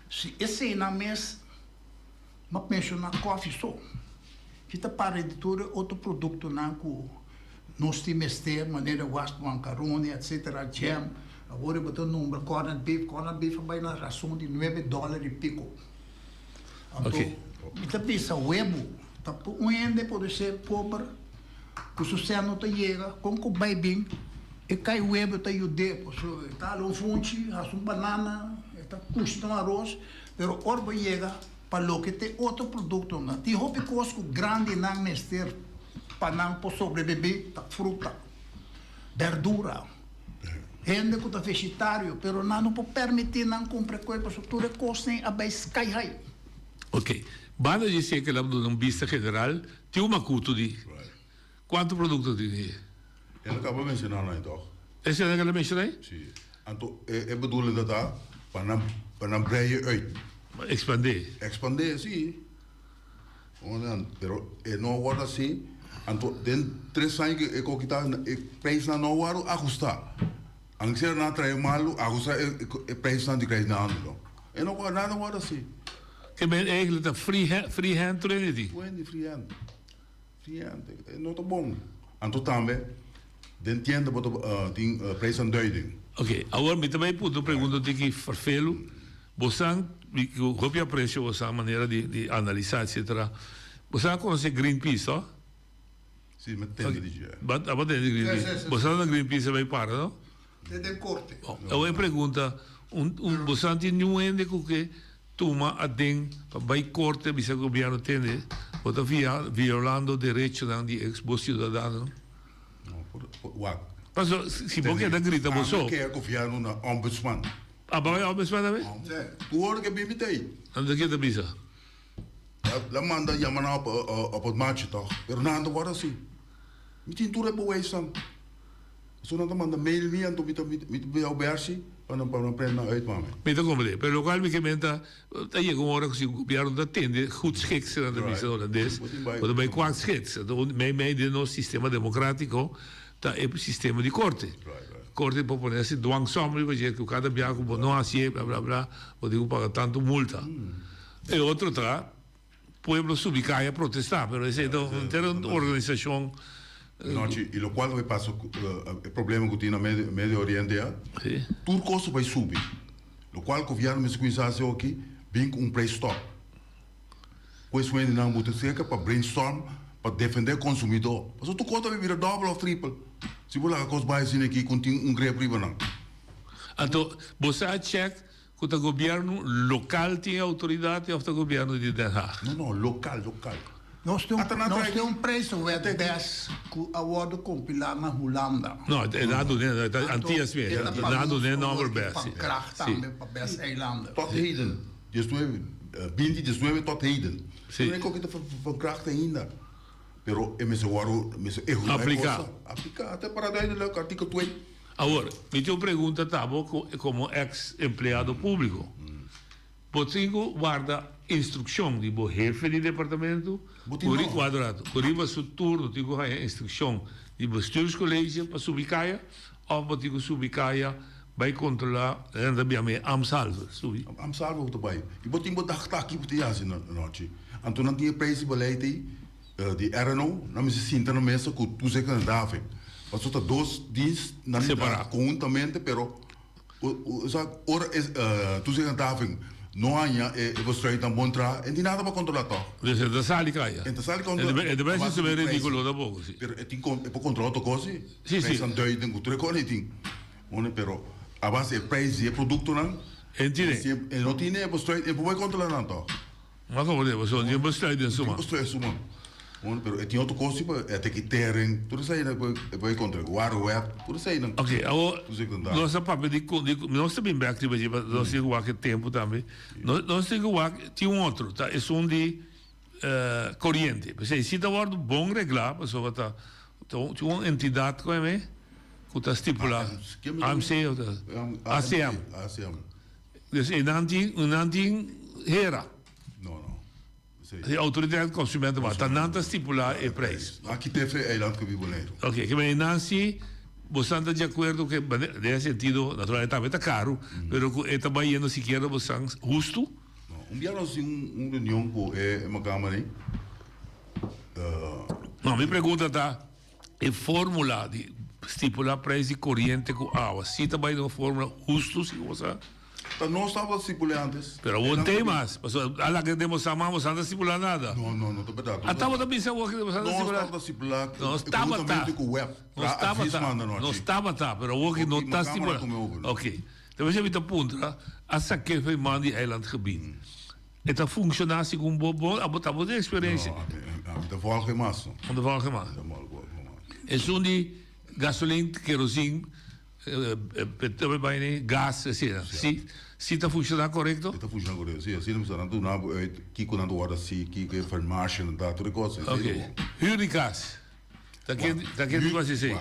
Se esse na mês, mas penso na coffee só. Vita para a editora outro produto na que nós temos ter maneira gosto macarrone, etc. Jam. Agora eu botou número corned beef vai na ração de $9 e pico. Então, vita pensa webo, tá um ende pode ser pobre. Que o sucesso não chega, como que vai bem, e cai o web, está o depo, está lá um fonte, um banana, está custa um arroz, mas orba chega para o que tem outro produto, não tem roupa cosco grande não mester, para não poder sobreviver, tá fruta, verdura, gente que está vegetário, mas não pode permitir não comprar coisa, porque tudo custa a base cai aí. Ok, banda dizer que lá no vista geral tem uma cultura de quanto produto tem? Ela acabou de mencionar lá então. Esse é o que ela mencionou? Sim. Então, é bedoeling dat daar, para breien uit. Expandir? Expandir, sim. Pero não agora assim, então, tem 3 anos que eu está preço na não agora ajustar. Antes era na trair malo, ajustar o preço na de crescer na ano. E não agora nada agora assim. Que ben eigenlijk een free hand trinity. Free hand. Não está bom. Então também, entende que tem preço na duiding. Ok, agora me também puto pergunta de que vervelo, você hoop aprecio você a maneira de analisar etc. Você conhece Greenpeace, ó? Sim, mas tem de dizer. Mas tem de Greenpeace. Você na Greenpeace vai para, não? Tem corte. Eu pergunta, você tem nenhum ende que toma a den vai corte bisa governo tende, ou violando direitos de ex-cidadão. Wat? Mas se você da grita você. Que é confiar no ombudsman. Ah, vai ombudsman também? Tu olha que bem tem. Anda que da bisa. La manda chamar op het maatje toch? Pero nada agora assim. Me tem tudo é boa isso. Só não manda mail me anto me ao bersi para não aprender uit mame. Me te compreendo, pero local me comenta, dat je gewoon ook zien governo dat tende goed schikt zijn aan de missie holandês, want bij kwaad schikt. Mij de no sistema democrático, dat é o sistema de corte. Corte proponerse dwangsom, porque que cada biaco não assim, blá blá blá, ou digo paga tanto multa. E outro tá, pueblo subicaia protestar, pero esse é uma organização. E lo qual vai passar o problema que tem no Médio Oriente é, tudo custo vai subir. Lo qual o governo me escusasse aqui, vem com preço top. Pois vem não muito seca para brainstorm, para defender o consumidor. Mas tu conta vai virar double ou triple. Se você lá vai assim aqui com grepe riba não. Então, você check que o governo local tem autoridade ou o governo de Den Haag? Não, local. Nós temos preço wet 10 que a ordem compilar na Holanda. Não, é nada né, antigas mesmo, nada né, não é best. Kracht também para best eilanden. Tot heden, 2019 tot heden. Sim. Não é que van kracht ainda. Pero é mesmo agora, mesmo erro. Aplicar. Até para daí no artigo 2. Agora, me tenho pergunta, Tabo, como ex-empleado público. Você guarda instrução de o chefe de departamento, por quadrado. Por isso, seu turno, tenho a instrução de bestuurs college para subir caia, ou você subir caia, vai controlar, ainda bem, amsalve. Amsalve o trabalho. E você tem que estar aqui para te na noite. Então, não tinha preço de beleite de RNO, não me sinta na mesa com tu se candidato. Mas só dois dias, não separar conjuntamente, pero ora tu se candidato. Não há você aí também entrar, e nada para controlar tó. Você da sala caia. Então sala controla. É deve ser super ridículo da pouco, sim. É tem para controlar to coisa. Sim, sim. São dois tem que coisa tem. Onde pero a base é preço e produto não. Entende? E não tem é você é para controlar não tó. Mas como é você não você de suma. Você é suma. Onde pero tem outro coisa é ter que terem, tudo isso aí vai controlar. Water, tudo isso aí não. Ok, agora nossa papel de nós também back to back, nós temos que tempo também. Nós temos que tinha outro, tá? É som de corrente. Você se tá guardo bom reglar, pessoa tá tinha uma entidade como é, que tá estipulado. AMC ou ACM. Desse nanting hera. A autoridade consumidor mas está não estipular o preço. Aqui teve eiland que vive nele. Ok, que bem Nancy, você está de acordo que nesse sentido naturalmente está caro, mas está baiano sequer você justo? Dia nós temos reunião com uma câmara aí. Não, me pergunta tá, é fórmula de estipular preço de corrente com água. Se está baiano uma fórmula justo se você não estava estipulando antes. Pero não tem mais. A la que demonstramos não estipulando nada. Não, está verdade. Estava também se que não estava estipulado. Não estava tá. Não estava tá, pero o que não está estipulado. Ok. Então você me dá ponto, essa que foi mandi eilandgebied. Está funciona segundo bom, a de experiência. De volgende massa. De volgende massa. É só de gasolina, kerosene, petróleo, gás, assim. Se está funcionando correto? Está funcionando correto, sim. Assim não está nada, que quando hora assim, que farmácia, não está tudo coisa. Ok. Huur de gás. Dat kan niet wat ze zeggen.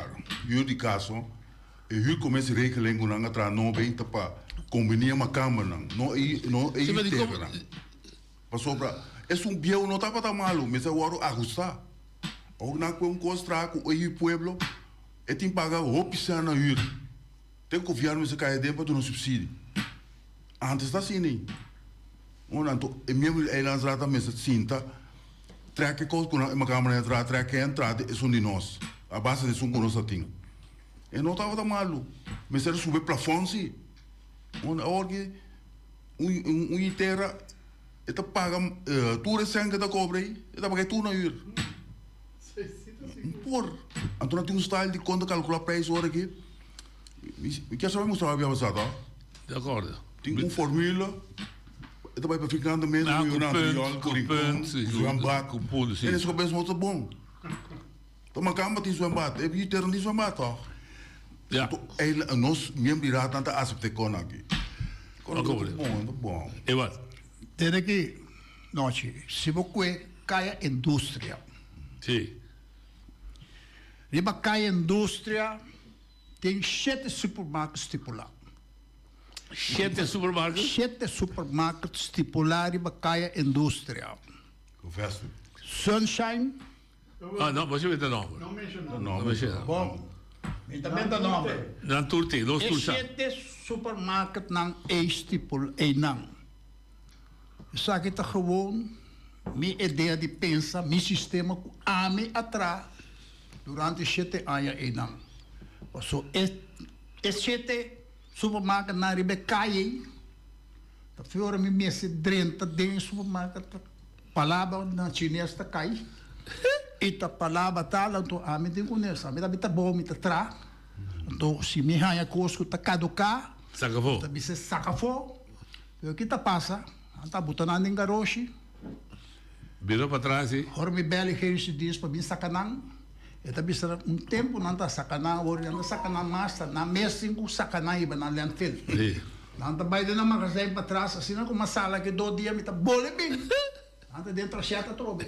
Huur de gás, huur começa a regeling com nanga tra não bem para combinar uma câmera não terra. Passou para é biel não tá para malo, mas agora ajustar. Ou na com costa com o pueblo é tem pagar o pisar na huur. Tem que confiar mas cai dentro do subsídio. Antes está assim nem. Então, é mesmo elas trata mas cinta. Trekke coisa com uma câmera entrar, trekke entrada é de nós. A base de som com nós assim. E não estava malo. Mas era subir plafond sim. Orgue terra eta paga tudo sangue da cobre, eta paga tudo na hora. Por, então tem style de quando calcular preço hora aqui. E que sabe mostrar a minha passada? De acordo. Tem fórmula. Eta vai para ficando menos zwembad. En is best wel te bom. Toma cama tem zwembad. Heb je ter niet zwembad toch? Ja. Nós mesmo dirá tanta aspecto com aqui. Bom. E wat? Desde que noite, se você cai indústria. Sim. Riba cai indústria tem 7 supermercados estipulados. 7 supermercados? 7 supermercados estipulados riba cai indústria. Confesso. Sunshine. Não, você vai ter nome. Não menciona. Não menciona. Bom. E também dá nome. Não turte, não turte. 7 supermercados não estipulados. Isso aqui está gewoon, minha ideia de pensar, meu sistema, a mim atrás, durante 7 anos e não. So, esse 7 supermercados na riba cai, tá fora me messe 30 dentro do supermercado, palavra na chinesa está cai, e tá palavra tá lá, então a mim tem conhece, a mim tá bom, me tá atrás, então se me ganha coisa tá caducar, saca fora, tá me se saca fora, o que tá passa? Está botando em garoche. Virou para trás, hein? Ora me bela que esse dias para mim sacanão. E também será tempo não está sacanão, ora não sacanão mais, na mesa 5 sacanão iba na landfill. Não está vai dentro na magazine para trás, assim como uma sala que 2 dias me está bole bem. Não está dentro da chata trobe.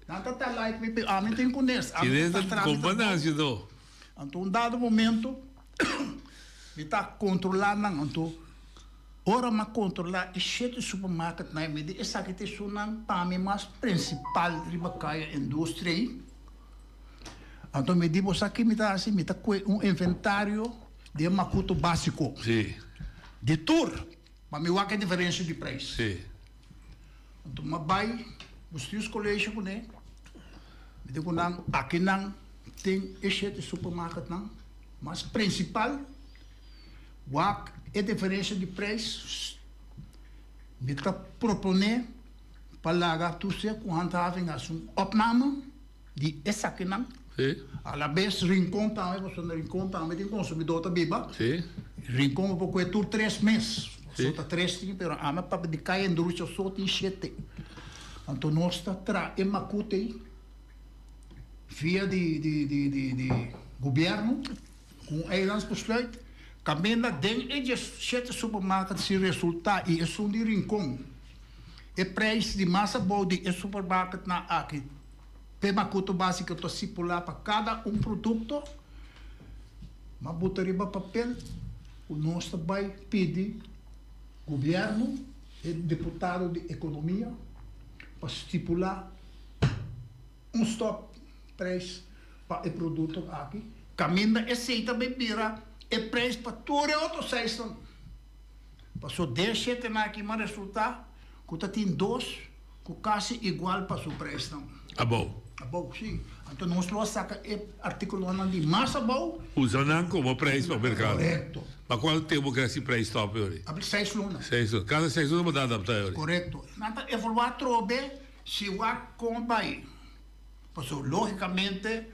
Não está lá que me a mim tem conhece. Que dentro comandante do. Então dado momento Kita controlar nang untuk ora ma controlar esse supermarket na medi essa que te sunang pami mas principal riba kaya indústria. Então me digo aqui me tá assim, me tá com inventário de macuto básico. Sim. De tour, mas me o que é a diferença de preço. Sim. Então mas vai os teus colégios né. Me digo nang aqui nang tem esse supermarket nang mas principal wak é diferença de preço. Me tá proponer para lagar tu se com handhaving as opname de essa aqui nang. Sim. A la vez rincón também, você no rincón também tem consumidor também, ba? Sim. Rincón por que tu 3 meses. Sim. Só tá 3 tinha, pero a minha para de cair em Drúcia só tem 7. Então nós está tra em Macute via de governo com eilands besluit. Camina den e 7 supermarkets se resultar e isso de rincón. E preço de massa boa de supermarket na aqui. Pema cuto básico to sipular para cada produto, mas botaria papel, o nosso vai pedir governo e deputado de economia para estipular stop preço para o produto aqui. Caminha aceita bebida e preço para todo outro season. Passou 10 7 aqui, mas resultado, que tem 2, que quase igual para o preço. Bom. Bom, sim. Então, nós vamos sacar o artigo de massa bom. Usando como preço para o mercado. Correto. Mas qual tempo que esse preço está hoje? Abre 6 lunas. 6 lunas. Cada 6 lunas pode adaptar hoje. Correto. Então, evoluar trobe se o compra aí. Porque, logicamente,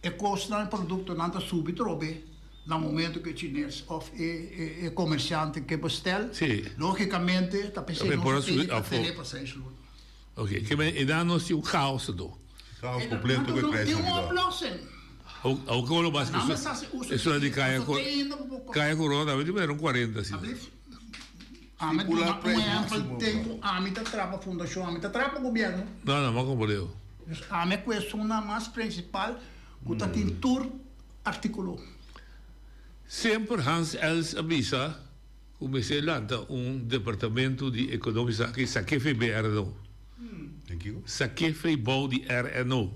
o custo do produto não está subindo trobe. No momento que o chinês ou o comerciante que bestela, logicamente, está pensando para 6 lunas. Ok, e dá-nos um caos do. Caos completo com o preço. Tem uma opção. O que eu básico isso é de caia corona, mas tiveram 40 assim. A mim tem a mim tá trapa fundação, a mim tá trapa governo. Não, mas como deu. A minha questão na mais principal, que tá tem tour artículo. Sempre Hans Els avisa, comecei lá departamento de economia que saque BRNO. Saque foi bom de RNO.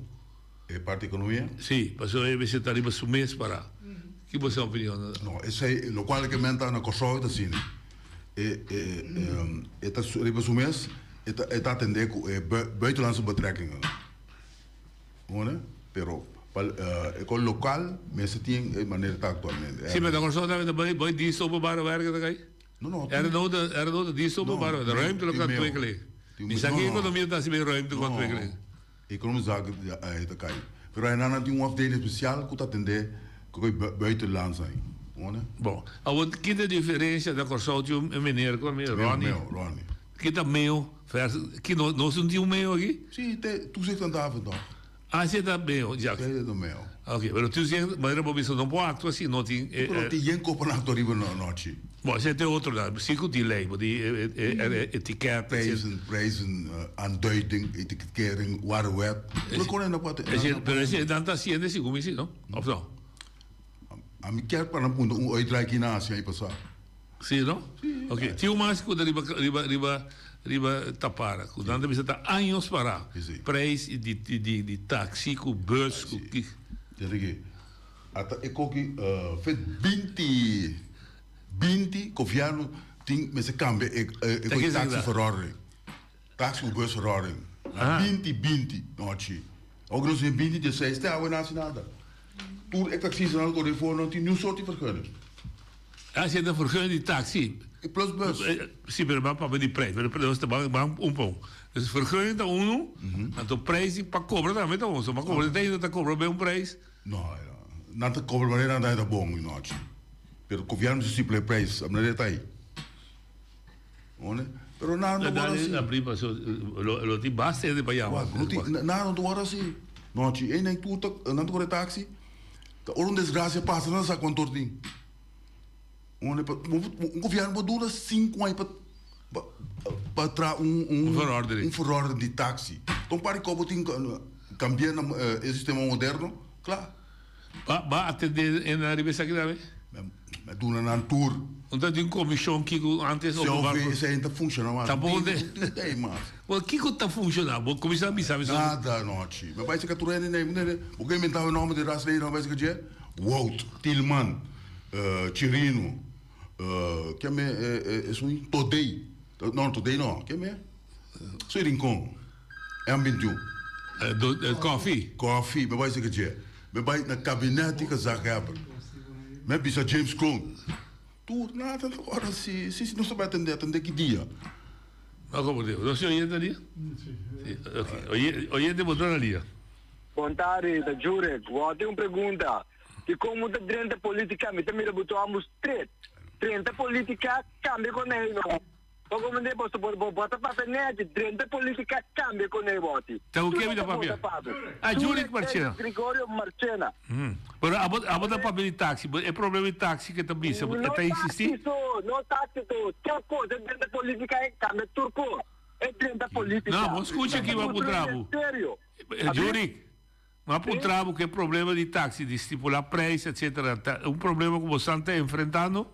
É parte da economia? Sim, passou aí você está ali para mês para. Que você a opinião? Não, isso é o qual que menta na Kosovo assim. Está ali para mês, está atender com buitenlandse betrekkingen. Né? Pero com local, mensen tem maneira tá atualmente. Sim, mas agora só também vai disso para werken daí. Não. RNO disso para de ruimte local ontwikkelen. Die zaken economie dat ze meer ruimte kan ontwikkelen. Economische zaken te kijken. Maar hij had een afdeling speciaal que atender buitenland zijn. Bom, want que a diferença da consortium é mineiro com a Ronnie. Que tá meio, que nós não tínhamos meio aqui? Sim, tu sei que andava então. Ah, você tá meio, já. Sei do meio. Ok, mas tu sei, mas era para não pode actuar assim, não tem. Não tem nem cooperator riba na noite. Bom, você tem outro lado, psico de lei, die etiquette. Prijzen, aanduiding, etikettering, waar wet. We kunnen nog wat. Maar als je dan dat zie je in de commissie, no? Of zo? A mim quer para não uitreiken na Ásia e passar. Sim, não? Ok. Tinha mais coisa riba tapara. Quando você está anos para preço de táxi, com bus, com que. Jadi, até eu coque fez 20 governo tem mas cambia e taxi verorring. Taxi com bus verorring. 20 noite. Ook nog eens 20 de 6 daar we naast nada. Toen ik taxi zijn al door voor die nieuw soort vergunning. Als je dan vergunning die taxi. Plus bus. Sim, maar papa die prijs, maar de de bank pom. Dus vergunning da uno, en de prijs para cobrar também da uno, maar cobrar tem da cobrar bem prijs. Não te cobra maneira não é bom noite. Pero governo se simple prijs, a maneira tá aí. Olha, pero nada não é assim. Abrir para lo ti basta de para nada não é assim. Noite, e nem tu não tu taxi. Orang desgraça passa não sabe quanto tem. Governo dura 5 anos para tra verordem de táxi. Então para que eu tenho cambiar o sistema moderno, claro. Vai atender na revista aqui também? Me doen een tour. Omdat die comissão que antes se ainda funciona mais. Tá bom, né? Tem mais. O que tá funcionando? Vou começar a me saber. Nada, não, tio. Mas vai ser que tu rende nem, o que inventava o nome de raça aí, não vai ser que é Walt Tillman, Chirino, que é isso Todei. Não, Todei não. Que é? Sou Rincon. É ambiental. Coffee. Coffee, mas vai ser que é. Mas vai na gabinete que já acaba. Mas bisa James Cone. Tu nada agora se não sabe atender que dia. Como Deus, você oyente ali? Ok. Oyente botou ali. Boa tarde, da Jurek. Eu tenho uma pergunta. Que como da direita política, me também botamos três. Direita política cambia com ele, não. Como nem posso botar papel net, direita política cambia com ele, bote. Então o que é da papel? A Jurek Marchena. Gregorio Marchena. Pero a botar papel de táxi, é problema de táxi que também se até insistir. Não táxi, turco, direita política é cambia turco. É direita política. Não, vamos escutar aqui, vamos pro trabo. Jurek. Mas para o trabo que é problema de táxi, de estipular preço, etc. É um problema que você está enfrentando?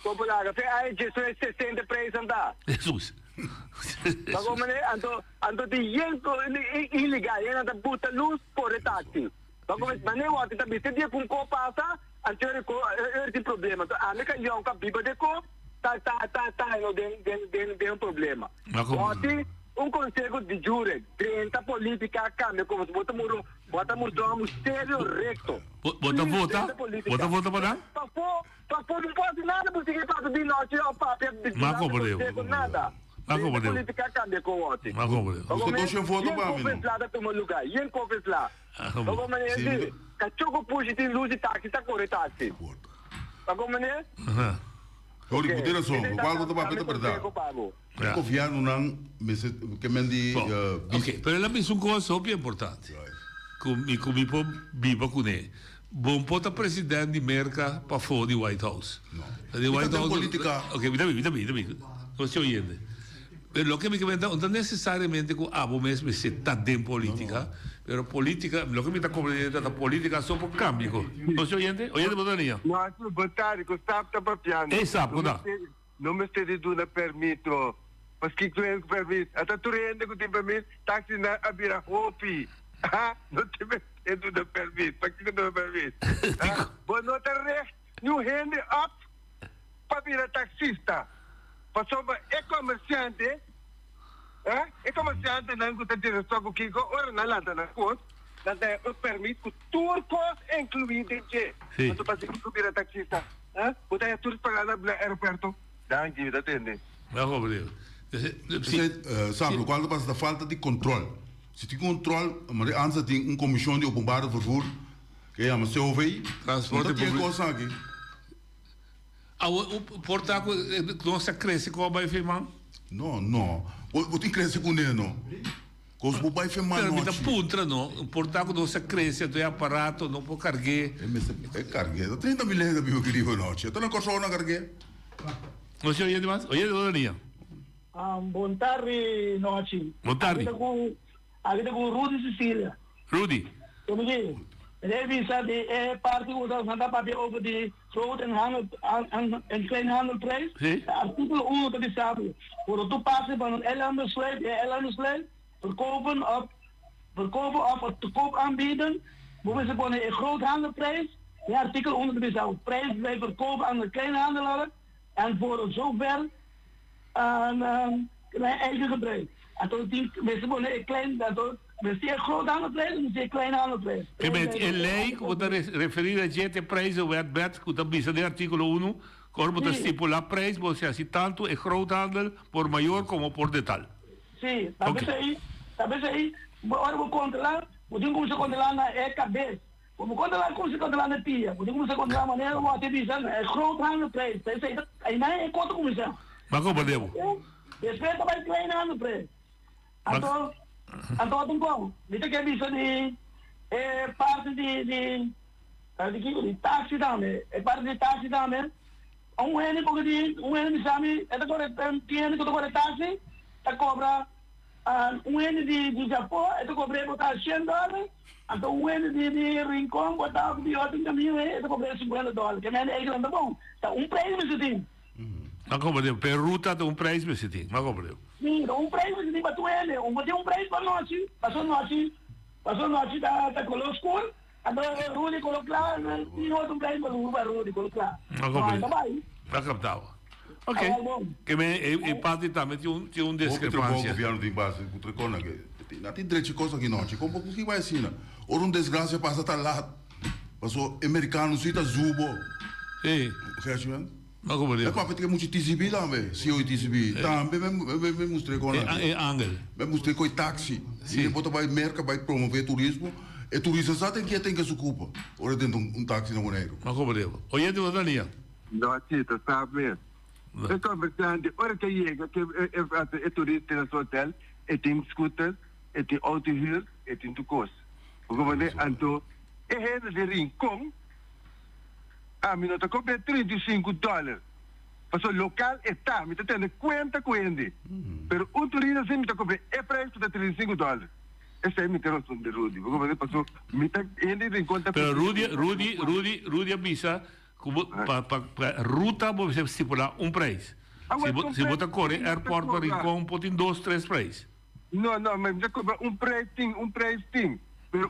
Como lá, aí isso é 60 preço andar. Jesus. Mas como né, ando de ilegal, anda puta luz por o táxi. Mas como mané o que também se dia com co passa, anterior tem problema. A minha canhão com biba de co, tá no tem um problema. Um conselho de jure, 30 política cambia como se botamos um sério recto. Bota vota para dar? Papo não pode nada, porque ele passa de noite ao papel de nada. Política cambia com o outro. Mas como Deus? Você deixa voto para mim. Confes lá da toma lugar, e em confes lá. Como mané diz, cachoco puxa tem luz de táxi, tá corre táxi. Como mané? Eu lhe poder só, qual do papel para dar? Confiar no não, que me di. Ok, pero ela pensa uma coisa super importante. Como pode viva com ele. Bom pode presidente de América para fora de White House. Não. De White House. Política. Ok, mira. Você oyente. Pero lo que me comenta, não necessariamente que abo mesmo se está dentro política, pero política, lo que me está compreendendo da política só por cambio. Você oyente? Oyente botaria. Não, boa tarde, Gustavo está papiando. Exato, não me está dando permito. Mas que cliente permite? Até tu rende que tem permite, táxi na abira hopi. Não te dando permito. Para que não permite? Boa noite, recht. Nu rende up para virar taxista. Passou é comerciante. É comerciante não que tem só com Kiko, ora na lata na coisa. Nada o permite que turco incluído em que. Mas para que virar taxista. Botar a turco para no aeroporto. Dá que me atende. Não, Deus. Sabe, quando passa da falta de controle. Se tem controle, mas antes tem comissão de openbaar vervoer, que é a COV, transporte público. Coisa aqui. O portaco nossa cresce com o bai firmar? Não. O tem cresce com ele, não. Com o bai firmar não. Mas puntra não. O portaco nossa cresce, tu é aparato, não pode carregar. É carregar. 30 mil reais que eu queria noite. Então não corso na carregar. Você oye demais? Oye de onde ia? Boa tarde, noite. Boa tarde. Aqui com Rudy Cecília. Rudy. Como diz? Ele sabe é parte do nada papel over de groot en klein handelprijs. Artikel 1 dat is samen. Voor het toepassen van een L-handelslijn verkopen of te koop aanbieden. Moeten ze gewoon een groot handelprijs. Ja, artikel 1 dat is samen. Prijs bij verkopen aan de kleinhandelaar en voor zover aan eigen gebruik. En tot die mensen gewoon een klein mas se é groot handelprijs, mas se é klein handelprijs. Que met in lei, wat referir a gente preço, bet, que também se de artículo 1, como te estipular preço, você assim tanto é groot handel, por maior como por detal. Sim, talvez aí, agora vou controlar, vou ter como se controlar na cabeça. Vou controlar como se controlar na tia, vou ter como se controlar a maneira como te dizem, é groot handelprijs. Aí não é conta como isso. Mas como podemos? Respeita mais klein handelprijs. Então, bom, dito que é isso de parte de táxi também, é parte de táxi também. Um ano me sabe, é agora tem ano que eu tô táxi, tá cobra de Japão, eu comprei botar $100. Então, de Rincón, botar de outro caminho, eu comprei $50. Que nem é grande bom. Tá preço você tem. Não compreendo. Per ruta tem preço você tem. Não compreendo. Sim, preço você tem para tu ele. Preço para nós. Passou noite da color escuro. Então, Rudy colocou lá, e outro preço para Rudy colocou lá. Não compreendo. Não captava. Ok. Que me parte também tinha discrepância. O governo de base, o tricona que não tem direito de coisa aqui não. Como que vai assim? Ou desgraça passa tá lá, passou americano cita zubo. Sim. Certo, né? Não compreendo. É para ter muito TCB também, se eu TCB, também me mostrei com Angel. Me mostrei com táxi. E depois vai merca, vai promover turismo. E turista sabe que tem que se ocupa. Ora dentro táxi no Boneiro. Não compreendo. Oye, de Dania. Não, Tita, sabe mesmo. É conversante, hora que chega, que é turista no seu hotel, tem scooter, tem autohuur, tem tudo coisa. Porque então, é de Rincón, a mim não está comprando $35. Para o local está, me está tendo conta com ele. Mas o turista sim me está comprando, é preço de $35. Essa é a minha razão de Rudy. Porque passou, me está ele Rincón. Pero Rudy avisa. Para ruta você estipular preço. Se você correr aeroporto para Rincón, pode ter 2, 3 preços. Não, mas você cobra preço. Mas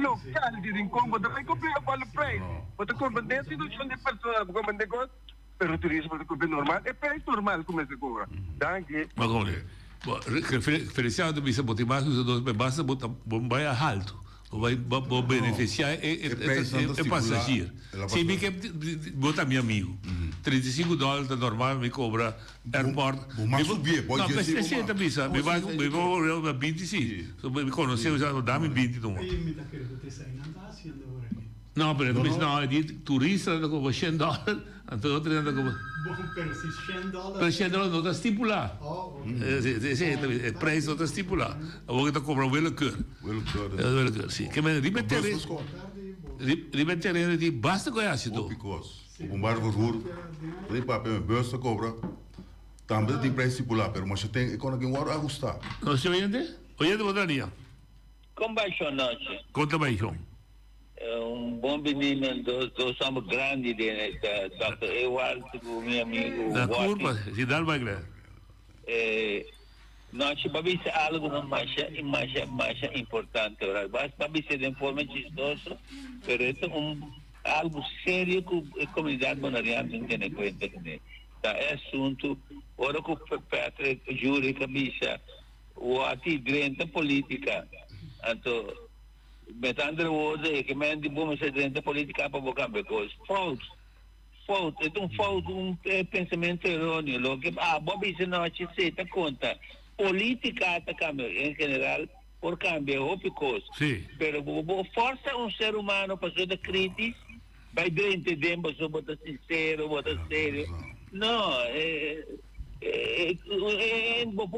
local de Rincón, você vai cobrar qual preço. Você cobra 10 situações de pessoas, você cobra negócio, mas o turismo você cobra normal, é preço normal como você cobra. Danke. Mas como é? Feliciano, você pode mais os dois, basta botar vai a alto. Vai beneficiar é passageiro. Se me quer botar meu amigo, $35 normal me cobra aeroporto. Mas subir, pode ser. Não, mas você também sabe, me vai 25. Me conheceu já dá-me 20 do mundo. Não, mas não é de turista anda com $100, então outro anda com. Pero $100 não está estipulado. É preço não está estipulado. Agora está cobrando o cor. Sim. Que me ripetere di basta conhece tu. O barco ruro, tem papel, besta cobra. Também tem preço estipulado, mas tem economia que hora ajustar. Não se oye? Oye de Botania. Com baixo noite. Conta baixo. Bom menino, dois somos grandes, Dr. Ewald, meu amigo. Na curva, se dá mais grande. Nós vamos ver algo mais importante. Vamos ver de forma chistosa, mas é algo sério que a comunidade bonariana não tem conta. É assunto, ora que o Patrick Júri, cabeça, o atividade política. Então, metade hoje é que me bom ser dentro política para bocar because false é pensamento errôneo que Bobby se não se te conta política tá cambia em geral por cambio because pero força ser humano para ser crítico vai dentro dentro sobre o sincero bota sério não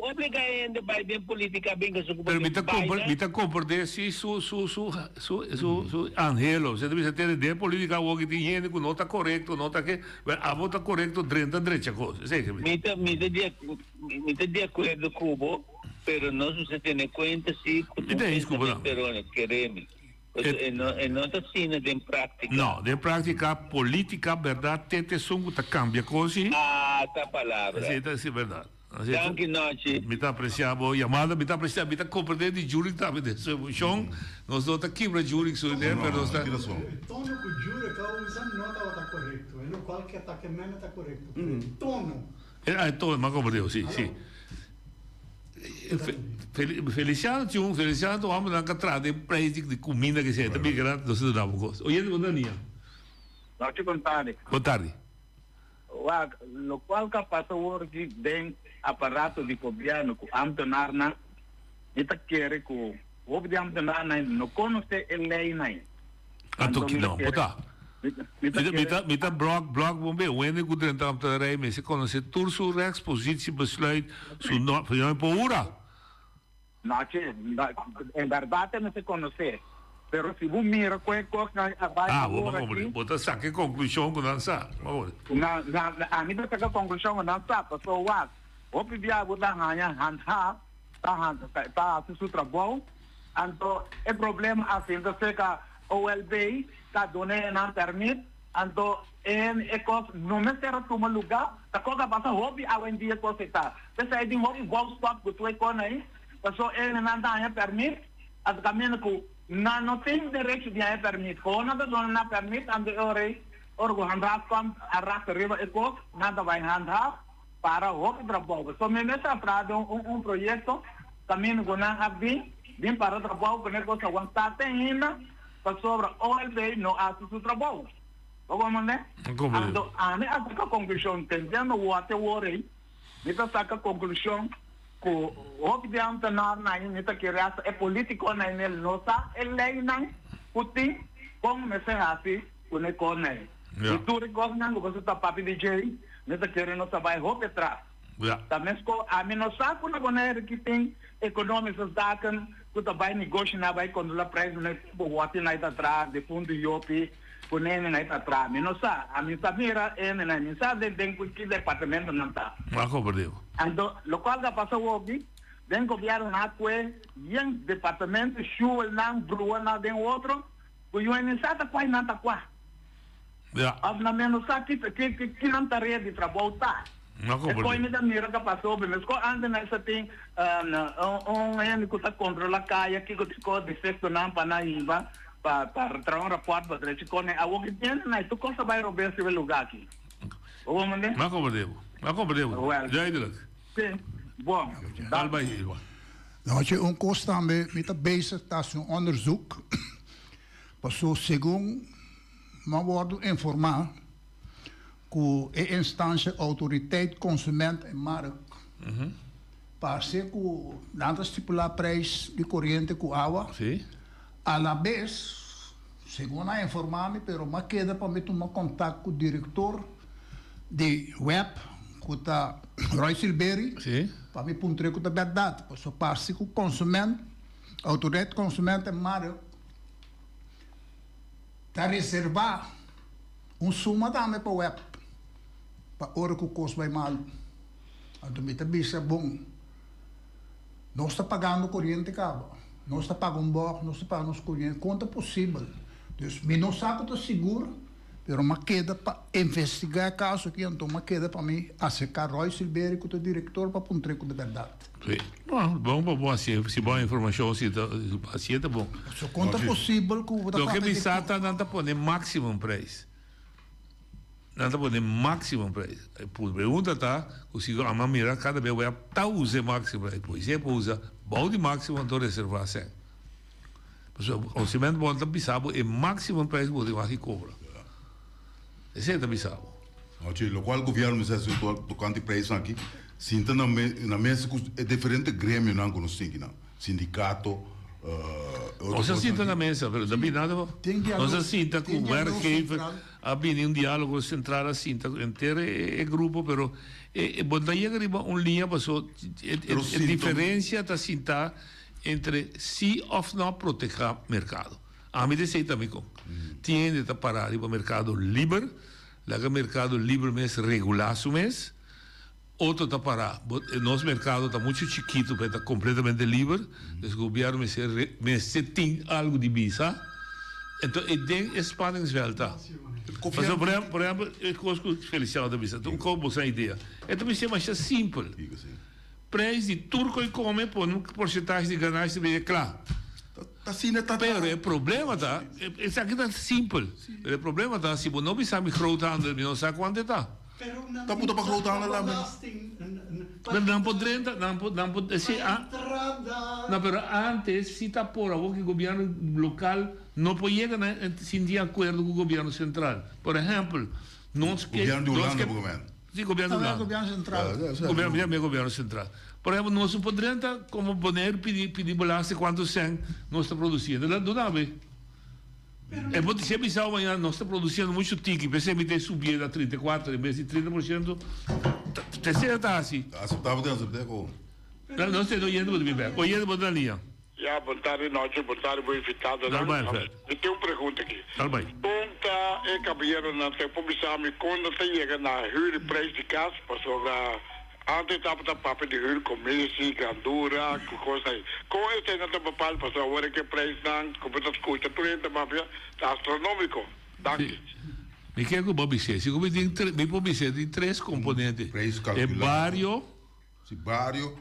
obrigado vai bem política bem que pero me está compreender se su angelo você deve ter de política o que tem que não está correto não está que a volta correto dentro da direita coisa sei que me está de acordo com pero não se tem conta se queremos não está sendo de prática não de prática política verdade te sungo tá cambia coisa tá palavra é verdade Danke noite. Me está apreciando chamada, me está apreciando, me está compreendendo de júri também de solução. Nós não está aqui para júri sobre ele, mas nós está. Tono com júri que o exame não está correto. É local que está que menos está correto. Tono. Tono, mas compreendeu, sim. Feliciano tinha Feliciano homem na catrada de preço de comida que se é também grande, nós não damos gosto. Oye, bom dia. Boa tarde. Boa tarde. Lo qual que passa hoje bem aparato de governo que amtonarna ita quer que o governo amtonarna não conhece a lei nem. Aqui não, botar. Mita blog bombe, wanneer goed en tam te rijden, ze konden ze tursu rechtspositiebesluit zo no poura. Não, em verdade não se conhece. Pero se você mira qual coisa vai vamos botar saque conclusão com dança. A mim não tem conclusão com dança, pessoal. O que vier botar ganha handha, está a su trabajo. Entonces, el problema así, entonces, que OLB, está donando permiso, entonces, en no me será como lugar, la cosa pasa hobby a buen día cosa está. Entonces, hay un hobby, wow, stop, que tú con ahí, eso en anda permiso, al camino que no tiene derecho de permiso, cuando no dona permiso, entonces, orgo handhaafkan arrasta arriba eco nada vai handhaaf para hobby trabalho. So me meta para um projeto também com a abin bem para trabalho com negócio que aguentar ainda para sobre OLB no ato do trabalho. Como né? Então a minha conclusão entendendo o até worry, me tá saca conclusão que o hobby de antenar na inita que é político na ele nossa ele não putin como me se assim com o corner. E tu recordas que você está papi DJ, não está querendo saber roupa atrás. Também a mim não sabe quando que tem econômicos dados, que está vai negociar vai quando a preço não o até não está atrás, de fundo IOP, quando ele não está atrás. Mim não sabe, a mim sabia ele não sabe tem que departamento não está. Então, local que passa hoje, tem governo na que yang departamento show não brua na den outro, o não sabe qual não está qual. Na menos aqui que não estaria de trabalho tá. Depois me dá mira que passou bem, mas quando nessa tem ano que está controla caia que ficou defeito não para na IVA para trazer rapport para direito com a o que tem na tu costa vai roubar esse lugar aqui. O mande? Não compreendo. Já ido. Sim. Bom. Dalbai. Nou, als je onkost aan met de bezig, dat is een onderzoek. Pas zo, segundo maar worden informar que a instância autoriteit consument en markt para ser que nada estipular preço de corrente com água a la vez segundo a informar-me pero mas queda para me tomar contato com o diretor de web que está Roy Silberry para me puntre com a verdade para parece que o consument autoriteit consument en markt está reservar suma também para o web para hora que o custo vai mal. Então me está bom. Não está pagando corrente cabo, não está pagando bloco, não está pagando corrente, quanto é possível. Então, me não sabe que estou seguro, mas uma queda para investigar o caso aqui, então uma queda para mim acercar Roy Silberry, que é o diretor, para um treco de verdade. Sim. Bom, se boa informação, se é bom. Se quanto é possível que o do que me sata não está pondo maximum preço. Não está pondo maximum preço. Por pergunta tá, o senhor a mira cada vez vai tá usa máximo preço. Pois é, usa bom de máximo então reservar sem. O cimento bom tá bisabo é máximo preço que você vai cobrar. Esse é tá bisabo. O qual governo me sabe do quanto preço aqui? Sinta na México é diferente grêmio não conhece não. Sindicato Você sinta na mesa, pero também nada. Você sinta que o werkgever havia diálogo central assim, inteiro é grupo, pero quando chega uma linha passou a diferença está sinta entre se ou não proteger mercado. A mim disse também com tiende a parar para mercado livre, lá que mercado livre mês regular o mês. Outro está parado. Nosso mercado está muito chiquito para estar completamente livre. O governo me tem algo de visa. Então, tem spanningsveld. Por exemplo, eu gosto de felicitar da visa. Então, como essa ideia? Então, me chama mais simples. Preço de turco e come, por uma porcentagem de ganância, é claro. Pero o problema está, isso aqui está simples. O problema está, se você não sabe groothandel, não sabe quanto está. Tá puta para groothandel lá, não pode, não, pero antes, se está por algo que o governo local não pode chegar sem de acordo com o governo central. Por exemplo, nós que... Governo de Holanda, governo. Sim, governo de Holanda. Governo central. Por exemplo, nós não podemos, como poder pedir balança quanto sem nós está produzindo. Não dá bem. Se pensar amanhã, nós estamos produzindo muito tique, pensei que subir a 34%, em vez de 30%, terceira está assim. Aceitável dentro da com. Não sei, não indo muito bem. Olhando muito na linha. Boa tarde, boa invitado. Eu tenho uma pergunta aqui. Ponta é cabelo na te publicar me quando te chega na hura preço de casa, passou Antes estava da papo de rir com Messi, Gandura, que coisa aí. Como eu tenho nada para falar, para saber que preço não, como eu escuto, tudo é astronômico. Daqui. Me quer que o Bob Cê, se como tem três componentes. É barrio,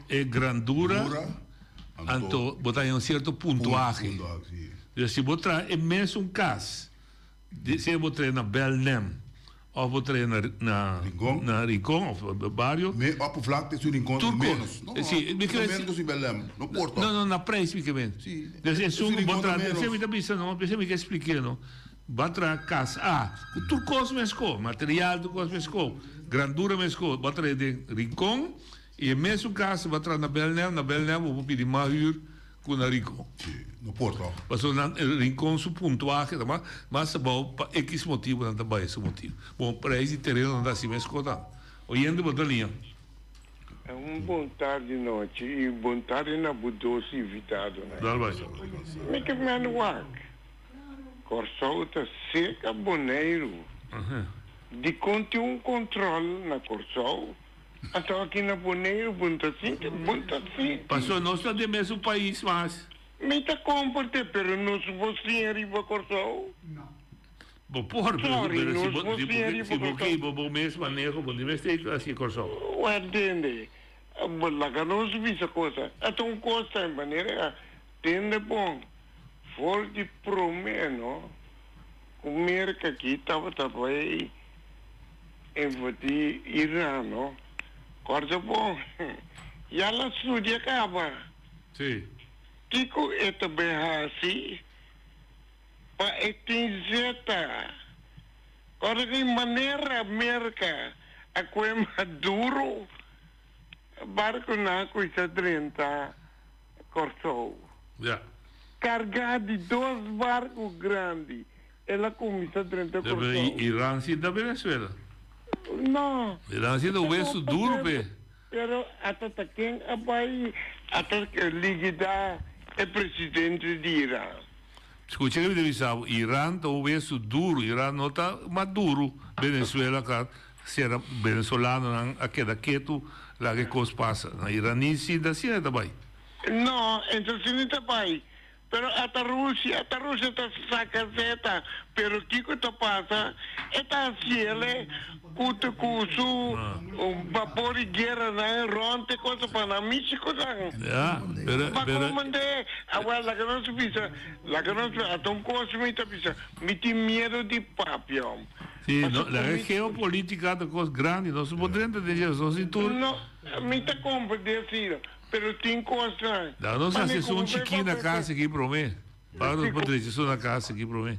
é grandura, então botar em um certo pontuagem. Se botar é mesmo um caso, se botar na Belnem, ou botar na Rincon, ou barrio. Me op vlakte is Rincon menos. Sim, menos in Belém, no Porto. Não, na preço me quer. Se um botar, se me dá bisa não, se me quer explicar não. Batra casa o turcoso mesco, material turcoso mesco, grandura mesco, batra de Rincon e mesmo casa batra na Belém vou pedir maior com na Rincon. No Porto. Passou na Rincon su pontuagem, mas bom para X motivo não também esse motivo. Bom, para esse terreno não dá assim mesco tá. Oyendo botalinha. É bom tarde noite e bom tarde na budoso invitado, né? Dá vai. Me que manuak. Corsol está seca boneiro. De conte controle na Corsol. Então aqui na Boneiro, bunta assim. Passou nós está do mesmo país, mas. Me está comportando, pero não se você arriba Corsol. Não. Bom, porra, se você bom mesmo manejo, bom de ter assim Corsol. O entende? Lá que não se vê essa coisa. Então costa em maneira, tende bom. Forte promeno, comer que aqui estava também em Irã, não? Corta bom, e ela estudia acaba. Sim. Kiko é também assim, para etinzeta. Corta de maneira América, a coisa maduro, barco na coisa 30, cortou. Yeah. Carregado de 2 barcos grandes. Ela começa a 30 por Irã sim da Venezuela. Não. Irã sim do osso duro, pé. Pero até quem abai até que liga é presidente de Irã. Escuta que me avisava, Irã do osso duro, Irã não está maduro. Venezuela, cara, se era venezuelano, aquela quieto, lá que coisa passa. Na Irã nem sim da sim também. Não, então sim está bem. Pero a Rússia está sacazeta, pero Kiko está passa, está ciele, cuso, vapor de guerra na ronte coisa para México já. Pero mande, agora lá que não se visa, lá que não se, então coisa me está visa, me tem medo de papio. Sim, a geopolítica é coisa grande, não se pode entender isso, não se tudo. Não, me está compreendendo. Pero tem coisa. Não sei se um chiquinho na casa aqui para mim. Para os padrinhos, estou na casa aqui para mim.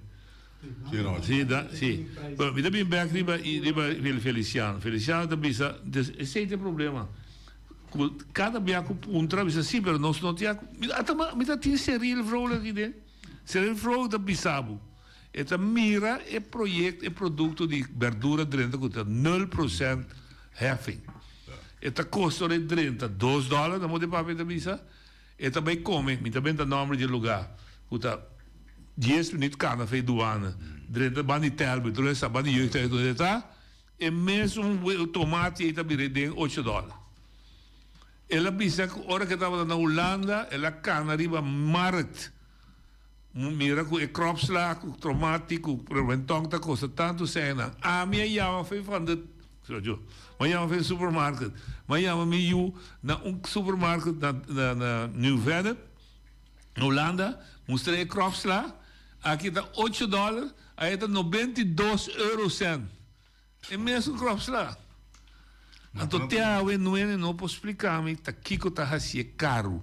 Sim. Me dá bem back riba Feliciano. Feliciano também esse é o problema. Cada biaco puntra bisa sim, pero nós não tinha. Me dá tinha seril vrouwen aqui dentro. Seril vrouwen da bisabu. Eta mira é projeto, é produto de verdura dentro com 0% heffing. Eta custa de $32, não pode pagar da bisa. Eta também come, me também dá nome de lugar. Kuta 10 minutos cada fez doana. Drenta bani telbe, drenta bani jeugd uit de eta. E mesmo tomate eta birede $8. Ela bisa hora que estava na Holanda, ela cana arriba markt. Mira com cropsla, com tomate, com preventong ta costa tanto cena. A minha java foi van de maar ja, van supermarkt. Maar ja, maar je naar een supermarkt naar Nieuw-Venne, Holanda, moest er een krop slaan. Aqui está $8, aí está 92 cent. É mesmo krop slaan. Então, não posso explicar, mas tá Kiko tá assim caro.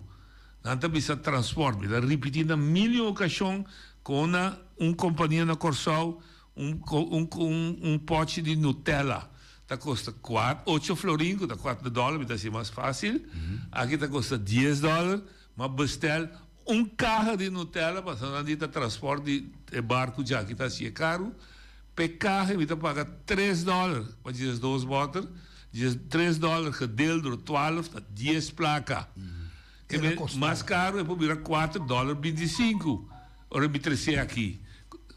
Não tá bisa transporte, tá repetindo mil ocasiões com uma companhia na Corsol, pote de Nutella. Tá custa 8 florinhos, tá $4, tá assim mais fácil. Aqui tá custa $10, mas bestel carro de Nutella, passando ali tá transporte de barco já, que tá assim caro. Per carro, me tá paga $3, para dizer 2 botas, $3 gedeeld door 12, tá 10 placas. Mais caro é para virar $4,25. Ora, me trazer aqui.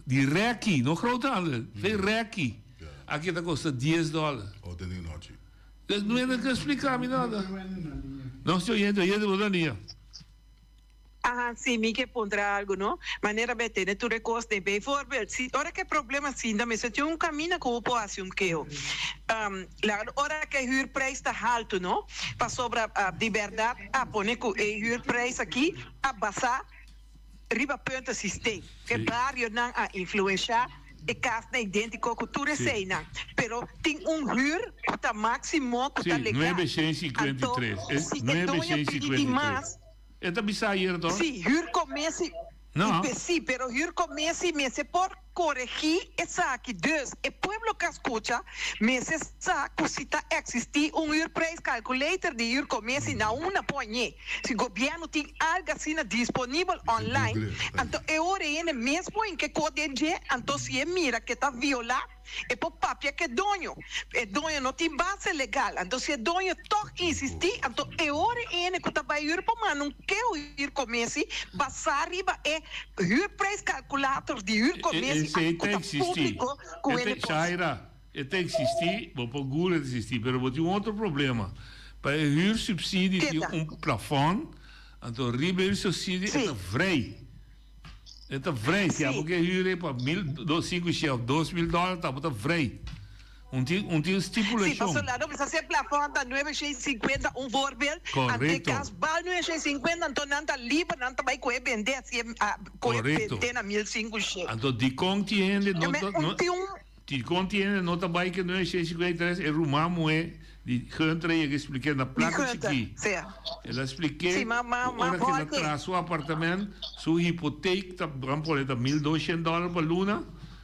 De Reiki, não groothandel, vem Reiki. Aqui está custa $10. Oh, tem noite. No hay que explicarme nada. No estoy oyendo de linha. Ah, sim, me que pondrá algo, não? Maneira de ter tu recurso de bijvoorbeeld, se hora que problema sim, também se tem caminho que eu posso que eu, la hora que o huurprijs está alto, não? Para sobre a de verdade, a poner que o huurprijs aqui a passar riba punten systeem, que barrio não a influenciar e caso não idêntico que tu receina, pero tem huur que está máximo que está legal. 953. 953. Esta bisa hier toch? Sí, huur começa. No. Sí, pero huur começa meses por corrigir essa aqui. Dus, o pueblo que escuta, meses sa cosita existir huurprijs calculator de huur começa na uma ponhe. Se o governo tem algo assim disponível online, então é hora ainda mesmo em que codege, então se é mira que está violar, é por papia que é dono. É dono não tem base legal. Então se é dono toch insistir, então é hora ainda que está vai huur, mas não quer o huur comece, passar riba é huurprijs calculator de huur comece. Esse tem que existir. Shaira, tem que existir, vou pôr Google existir, mas vou ter outro problema. Para o huur subsídio tem plafond, então riba subsídio é vrij. É vrij, porque huur é para $5,000, está vrij. Tem estipulação. Sim, pastor, não precisa ser plafond da 950, voorbeeld. Correto. Até caso, bal 950, então não está livre, não vai vender se vender na 1.500. Então, de contiene, não está bem que 953 é rumamo é de Hunter e eu expliquei na placa aqui. Ela expliquei, agora que ela traz o apartamento, sua hipoteca, vamos por $1,200 por luna.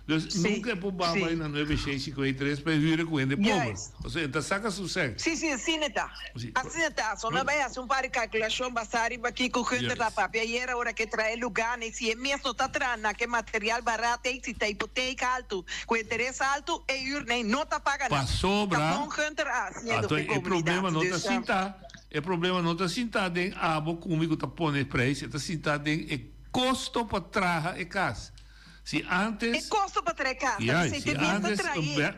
Dus nunca é por baba na 953 para vir com ele pobre. Ou seja, então saca sucesso. Sim, assim está. Assim está. Só não vai fazer par de calculação, bastar aqui com o gente da papel. E era hora que traz lugar, né? Se é mesmo está trazendo que material barato, se tem hipoteca alto, com interesse alto, e não está pagando. Para sobra. Então, o problema não está sentado. O problema não está sentado em abo comigo está pondo preço, está sentado em custo para trazer a casa. Se antes. E custo para trazer casa. Se antes o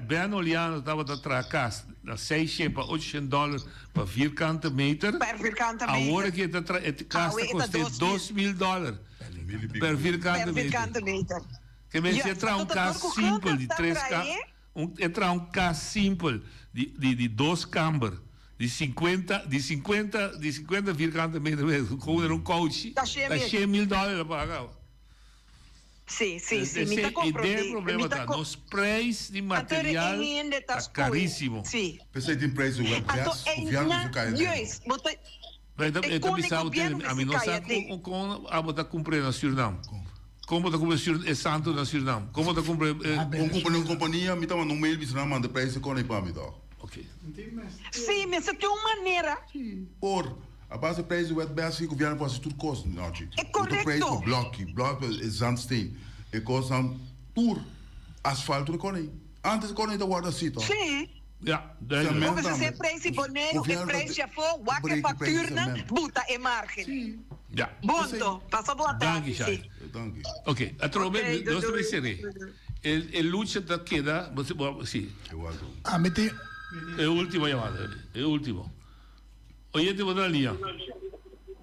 Ben Oliano estava a trazer casa, $600 para $800 para vierkante meter. Per vierkante meter. Agora que a casa custa $2,000 per vierkante meter. Que você entrar casa simples de 3 câmaras. Entrar casa simples de 2 câmaras. De 50 vierkante meter, como um coach, dá $100,000 para pagar. Sim, me está comprometido. O problema está nos preços de material, está caríssimo. Sim. Pensei em preço, o governo não cai. Então, a mim não sabe como está cumprindo na Suriname. Como está cumprindo é santo na Suriname. Como está cumprindo. Uma companhia, me está mandando um mail, me está mandando preço com ele para me dar. Ok. Sim, mas de uma maneira. A base preço é bem assim que o governo faz tudo custo, não é? É correto. O preço bloco é zandsteen. E coisa por asfalto com ele. Antes com ele da guarda-cita. Sim. Como se você preço boneiro, o preço já foi, o que factura, buta e margem. Bonto, passa boa tarde. Danke. Ok, através nós também serei. El lucha da queda, sim. É o último chamada, é o último. Oye, te voy a liar.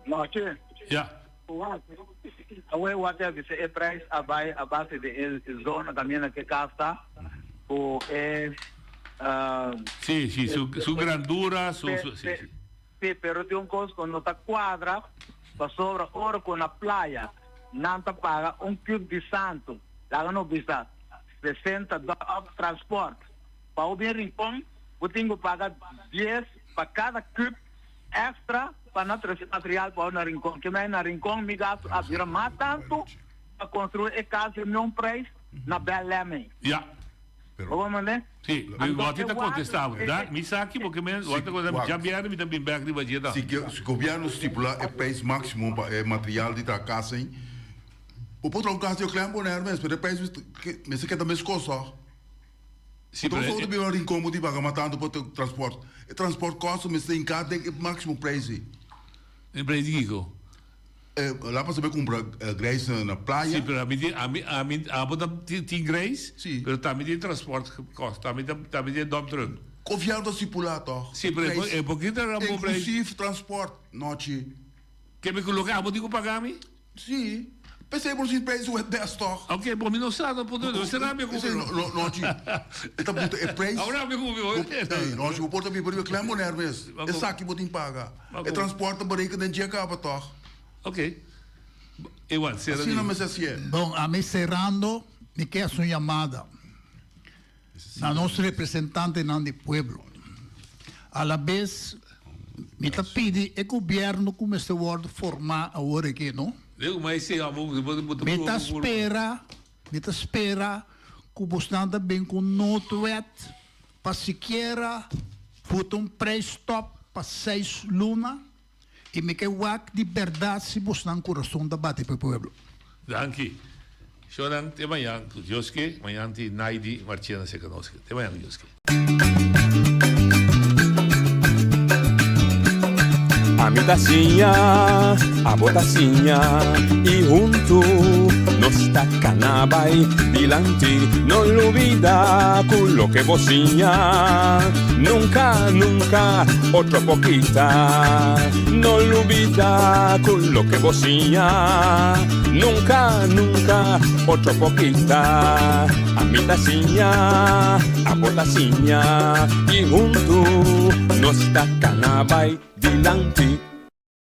No, che. Ya. Away water dice el precio a base de zona también que casta o sí, su grandura, sí. Sí, pero tiene un costo cuando está cuadra, para sobra oro con la playa, nanta paga un cube de santo, la no vista $60 transporte. Para o bien rincón, yo tengo que pagar 10 para cada cube extra para não trazer material para o rincão. Que na rincão me gasto a virar mais tanto para construir a casa de um preço na Belém. Vamos ver? Sim, você está contestando, verdade? Me saque porque já vieram me também bem aqui para se o governo estipular o preço máximo para material de casa, o patrão casa eu clamo né, mas o preço que me quer também coisa. Então, só de um rincão de pagar matando para o transporte. O transporte custa, mas tem cada máximo preço. Em preço que lá para saber comprar grãos na praia. Sim, pero a mim tem grãos, mas também tem transporte que custa, também tem dump truck. Confiando stipulato. Sì, è poquito era un po' Inclusive transport, noci. Che mi collocavo, dico pagami? Sì. Pensemos in preço é 10 toch? Ok, bom, não sabe, não será meu Noci. Esta puta é preço. Agora meu cubo. Noci, o porta vir klein moner mes. É saque botin paga. É transporte bereiken den dia acaba toch? Ok. Igual, será. Assim não me se Bom, a me cerrando, me quer uma chamada. Na nosso representante não do pueblo. A la vez, me tá pedindo o governo comece a formar a hora aqui, não? Eu, mas se a me tá espera que o bastante bem com notuet para sequer botar preço top para 6 luna e me quer de verdade se bastante coração da bate para o pueblo. Danke. Shonan, te amanhã, Joske, amanhã te Naidi, Marciana se conosca. Te amanhã, Joske. A mi tacinha, a botacinha e junto nos tacanabay dilanti, no lo olvida con lo que bocinha. Nunca, nunca, otro poquita, no lo olvida con lo que bocinha. Nunca, nunca, otro poquita. A mi tacinha, a botacinha y junto nos tacanabay dilanti.